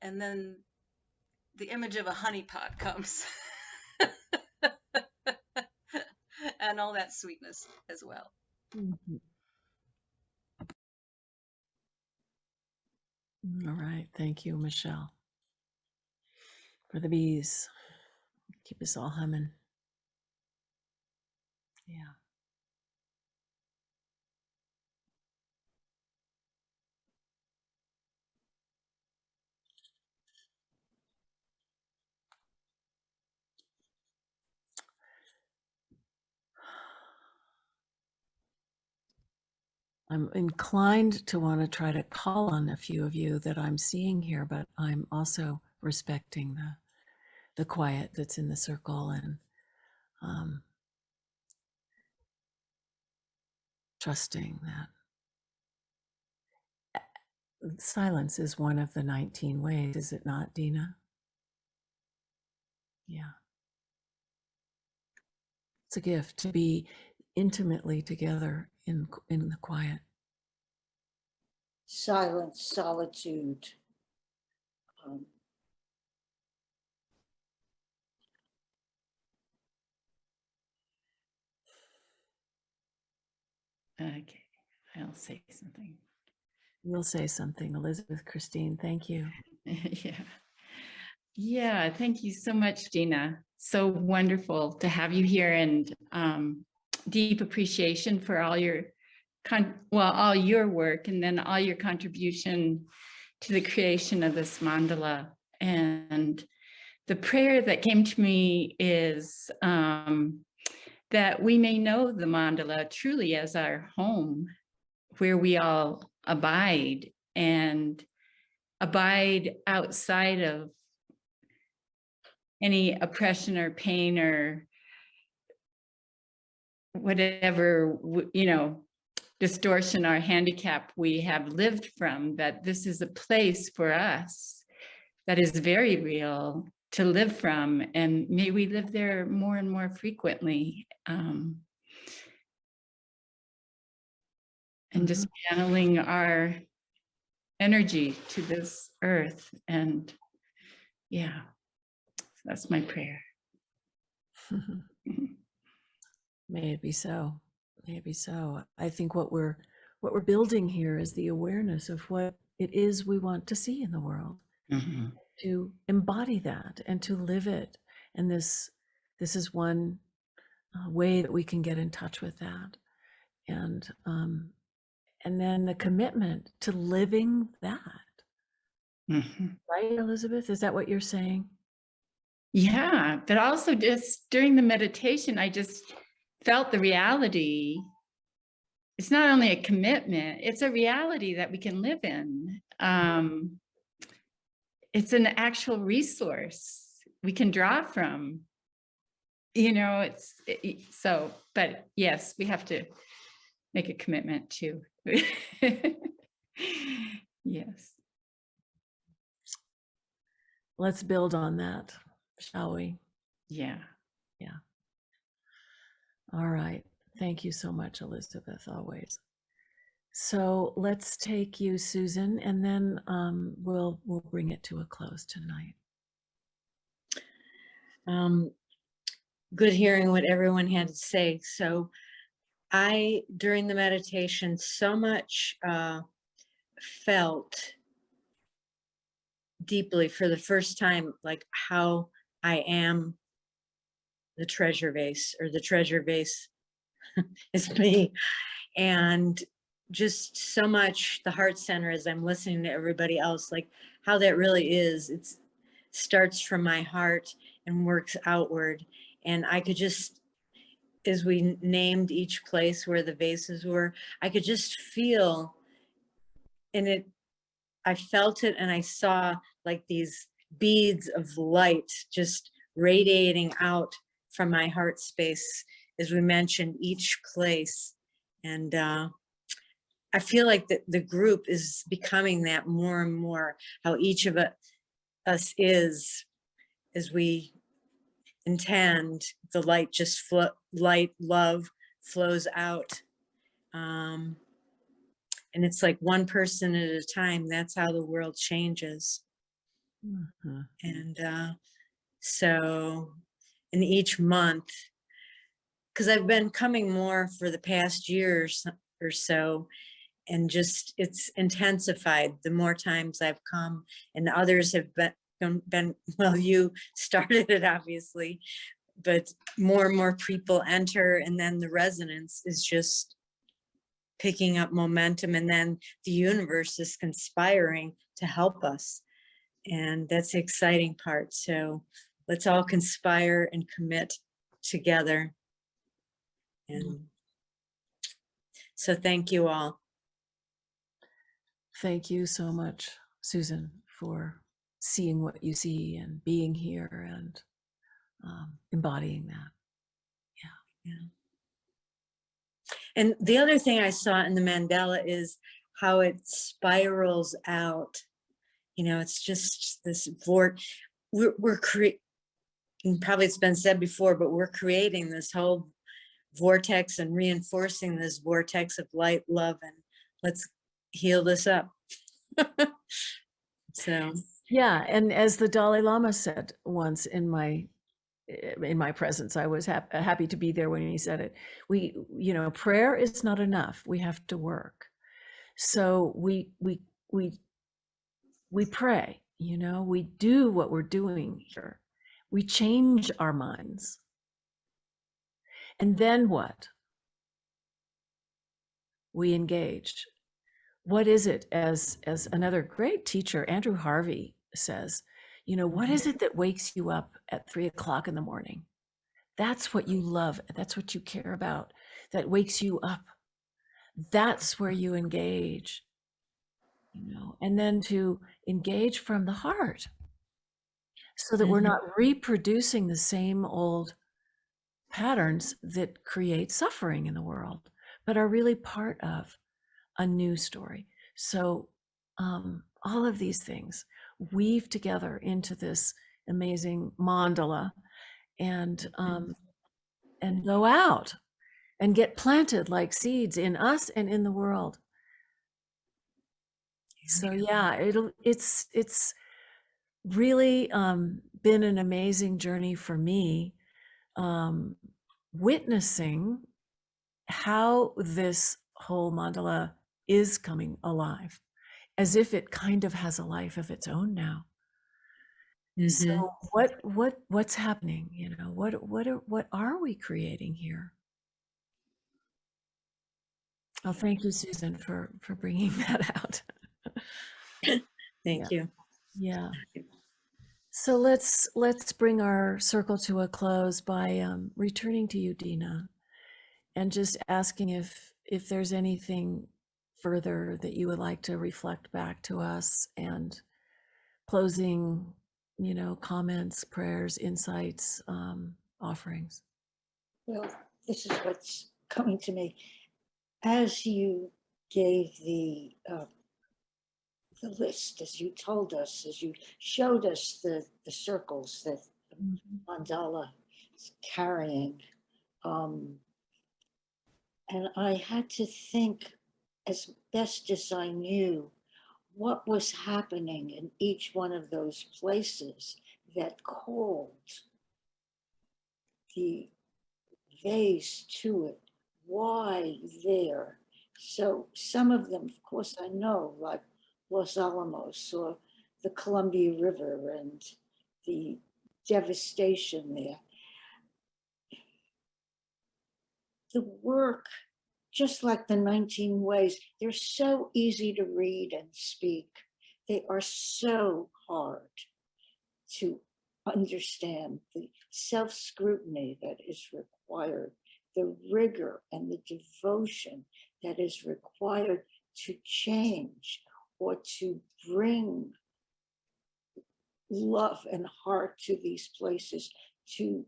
And then the image of a honeypot comes. And all that sweetness as well. Mhm. All right, thank you, Michelle, for the bees. Keep us all humming. Yeah. I'm inclined to want to try to call on a few of you that I'm seeing here, but I'm also respecting the quiet that's in the circle, and trusting that silence is one of the 19 ways, is it not, Deena? Yeah. It's a gift to be intimately together in the quiet. Silence, solitude. Okay, I'll say something. You'll say something, Elizabeth Christine. Thank you. Yeah, thank you so much, Deena. So wonderful to have you here, and deep appreciation for all your all your work, and then all your contribution to the creation of this mandala. And the prayer that came to me is that we may know the mandala truly as our home, where we all abide, and abide outside of any oppression or pain or whatever, distortion or handicap we have lived from, that this is a place for us that is very real to live from, and may we live there more and more frequently. and just channeling our energy to this earth. And yeah, that's my prayer. May it be so. May it be so. I think what we're building here is the awareness of what it is we want to see in the world, to embody that and to live it. And this is one way that we can get in touch with that. And then the commitment to living that. Right, Elizabeth? Is that what you're saying? Yeah, but also just during the meditation, I just felt the reality. It's not only a commitment, it's a reality that we can live in. It's an actual resource we can draw from. You know, so, but yes, we have to make a commitment too. Yes. Let's build on that, shall we? Yeah. Yeah. All right. Thank you so much, Elizabeth, always. So let's take you, Susan, and then we'll bring it to a close tonight. Good hearing what everyone had to say. So I, during the meditation, so much felt deeply for the first time, like how I am the treasure vase, or the treasure vase is me. And just so much the heart center as I'm listening to everybody else, like how that really is. It starts from my heart and works outward. And I could just, as we named each place where the vases were, I could just feel, and I felt it, and I saw like these beads of light just radiating out from my heart space, as we mentioned each place. And I feel like the group is becoming that more and more, how each of us is, as we intend, the light just love flows out. And it's like one person at a time. That's how the world changes. And so in each month, because I've been coming more for the past years or so, and just it's intensified the more times I've come, and others have been well, you started it obviously, but more and more people enter, and then the resonance is just picking up momentum, and then the universe is conspiring to help us. And that's the exciting part. So let's all conspire and commit together. And so thank you all. Thank you so much, Susan, for seeing what you see and being here and embodying that. Yeah. And the other thing I saw in the mandala is how it spirals out. You know, it's just this we're creating, and probably it's been said before, but we're creating this whole vortex and reinforcing this vortex of light, love, and let's heal this up. So yeah, and as the Dalai Lama said once in my presence, I was happy to be there when he said it. Prayer is not enough. We have to work. So we pray. We do what we're doing here. We change our minds. And then what? We engage. What is it, as another great teacher, Andrew Harvey, says, what is it that wakes you up at 3 o'clock in the morning? That's what you love. That's what you care about. That wakes you up. That's where you engage, and then to engage from the heart, so that we're not reproducing the same old patterns that create suffering in the world, but are really part of a new story. So all of these things weave together into this amazing mandala, and go out and get planted like seeds in us and in the world. So yeah, it's really been an amazing journey for me, witnessing how this whole mandala is coming alive, as if it kind of has a life of its own now. So what's happening? You know, what are we creating here? Oh, thank you, Susan, for bringing that out. Thank you. Yeah. So let's bring our circle to a close by returning to you, Deena, and just asking if there's anything further that you would like to reflect back to us, and closing, you know, comments, prayers, insights, offerings. Well, this is what's coming to me. As you gave the list, as you told us, as you showed us the circles that the mandala is carrying, and I had to think as best as I knew what was happening in each one of those places that called the vase to it. Why there? So some of them, of course, I know, like Los Alamos or the Columbia River and the devastation there. The work, just like the 19 ways, they're so easy to read and speak. They are so hard to understand. The self-scrutiny that is required, the rigor and the devotion that is required to change or to bring love and heart to these places, to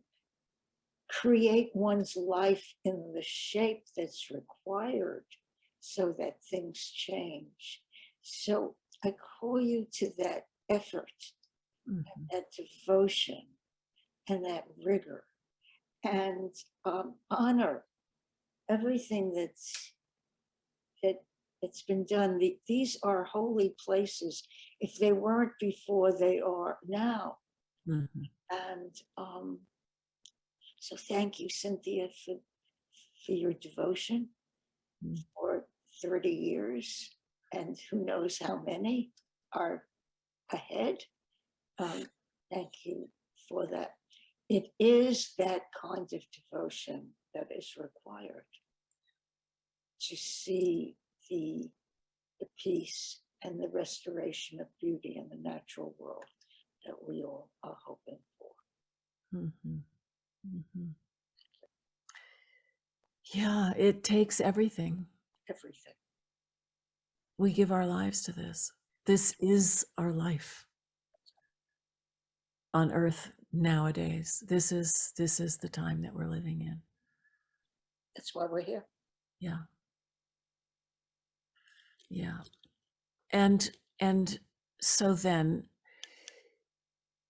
create one's life in the shape that's required so that things change. So I call you to that effort, that devotion, and that rigor, and honor everything that's been done. These are holy places. If they weren't before, they are now. And so thank you, Cynthia, for your devotion for 30 years, and who knows how many are ahead. Thank you for that. It is that kind of devotion that is required to see the peace and the restoration of beauty in the natural world that we all are hoping for. Yeah, it takes everything. Everything. We give our lives to this. This is our life on Earth nowadays. This is the time that we're living in. That's why we're here. Yeah. Yeah. And so then,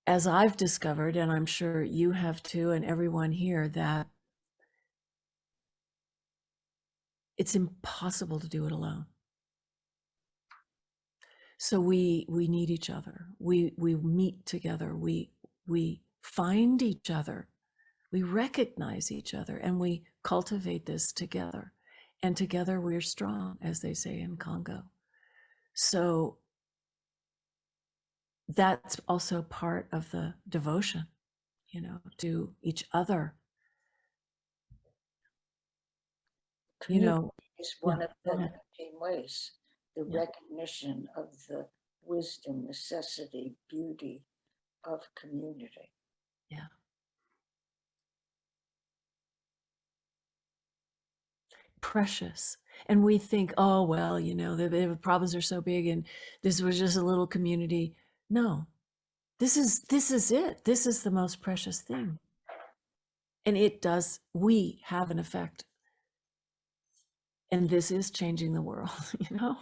as I've discovered, and I'm sure you have too, and everyone here, that it's impossible to do it alone. So we need each other. We meet together. We find each other. We recognize each other, and we cultivate this together. And together we're strong, as they say in Congo. So that's also part of the devotion, you know, to each other. You know, is one of the 19 ways, the recognition of the wisdom, necessity, beauty of community. Yeah. Precious. And we think, oh, well, you know, the problems are so big and this was just a little community. No, this is it. This is the most precious thing. And we have an effect. And this is changing the world, you know?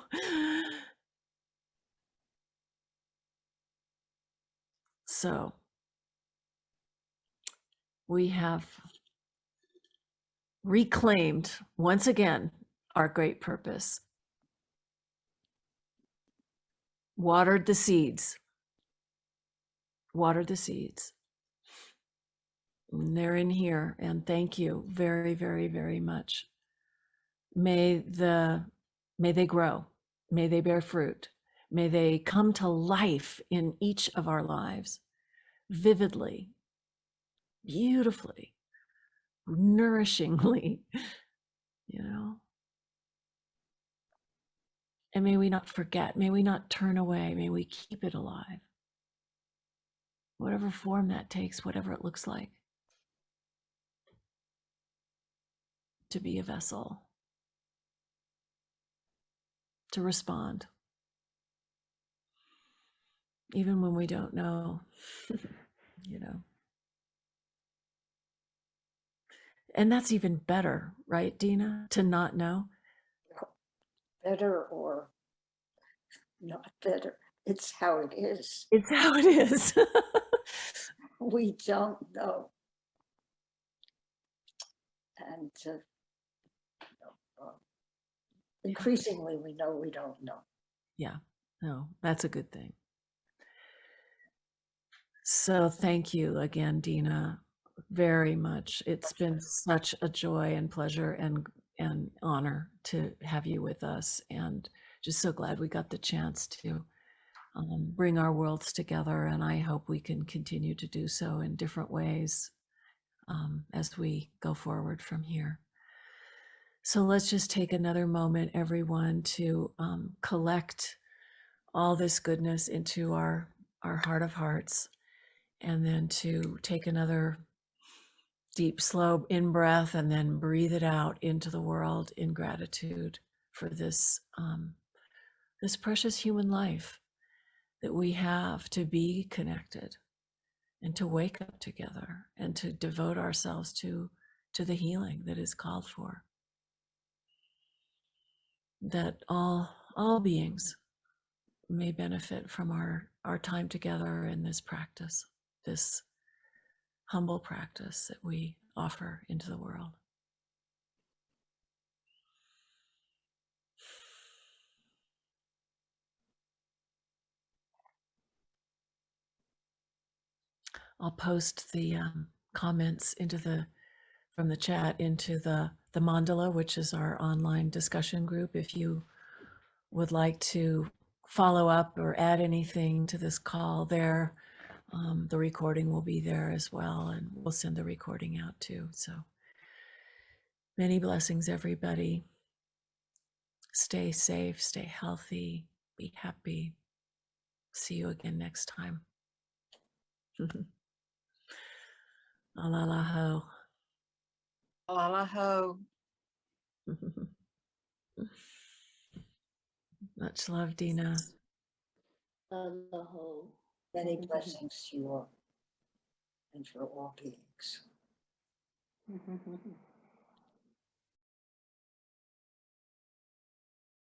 So we have reclaimed once again our great purpose. watered the seeds. Watered the seeds. And they're in here. And thank you very, very, very much. May they grow. May they bear fruit. May they come to life in each of our lives vividly, beautifully, nourishingly, you know. And may we not forget, may we not turn away, may we keep it alive. Whatever form that takes, whatever it looks like. To be a vessel. To respond. Even when we don't know, you know. And that's even better, right, Deena? To not know? Better or not better. It's how it is. It's how it is. We don't know. And increasingly, we know we don't know. Yeah, no, that's a good thing. So thank you again, Deena, very much. It's been such a joy and pleasure and honor to have you with us, and just so glad we got the chance to bring our worlds together. And I hope we can continue to do so in different ways as we go forward from here. So let's just take another moment, everyone, to collect all this goodness into our heart of hearts, and then to take another deep, slow in-breath, and then breathe it out into the world in gratitude for this, this precious human life that we have to be connected and to wake up together and to devote ourselves to the healing that is called for. That all beings may benefit from our time together in this practice, this humble practice that we offer into the world. I'll post the comments from the chat into the mandala, which is our online discussion group. If you would like to follow up or add anything to this call there, the recording will be there as well, and we'll send the recording out too. So many blessings, everybody. Stay safe, stay healthy, be happy. See you again next time. Alalaho. Alaho. Much love, Deena. Aloha. Many blessings to you all and for all beings.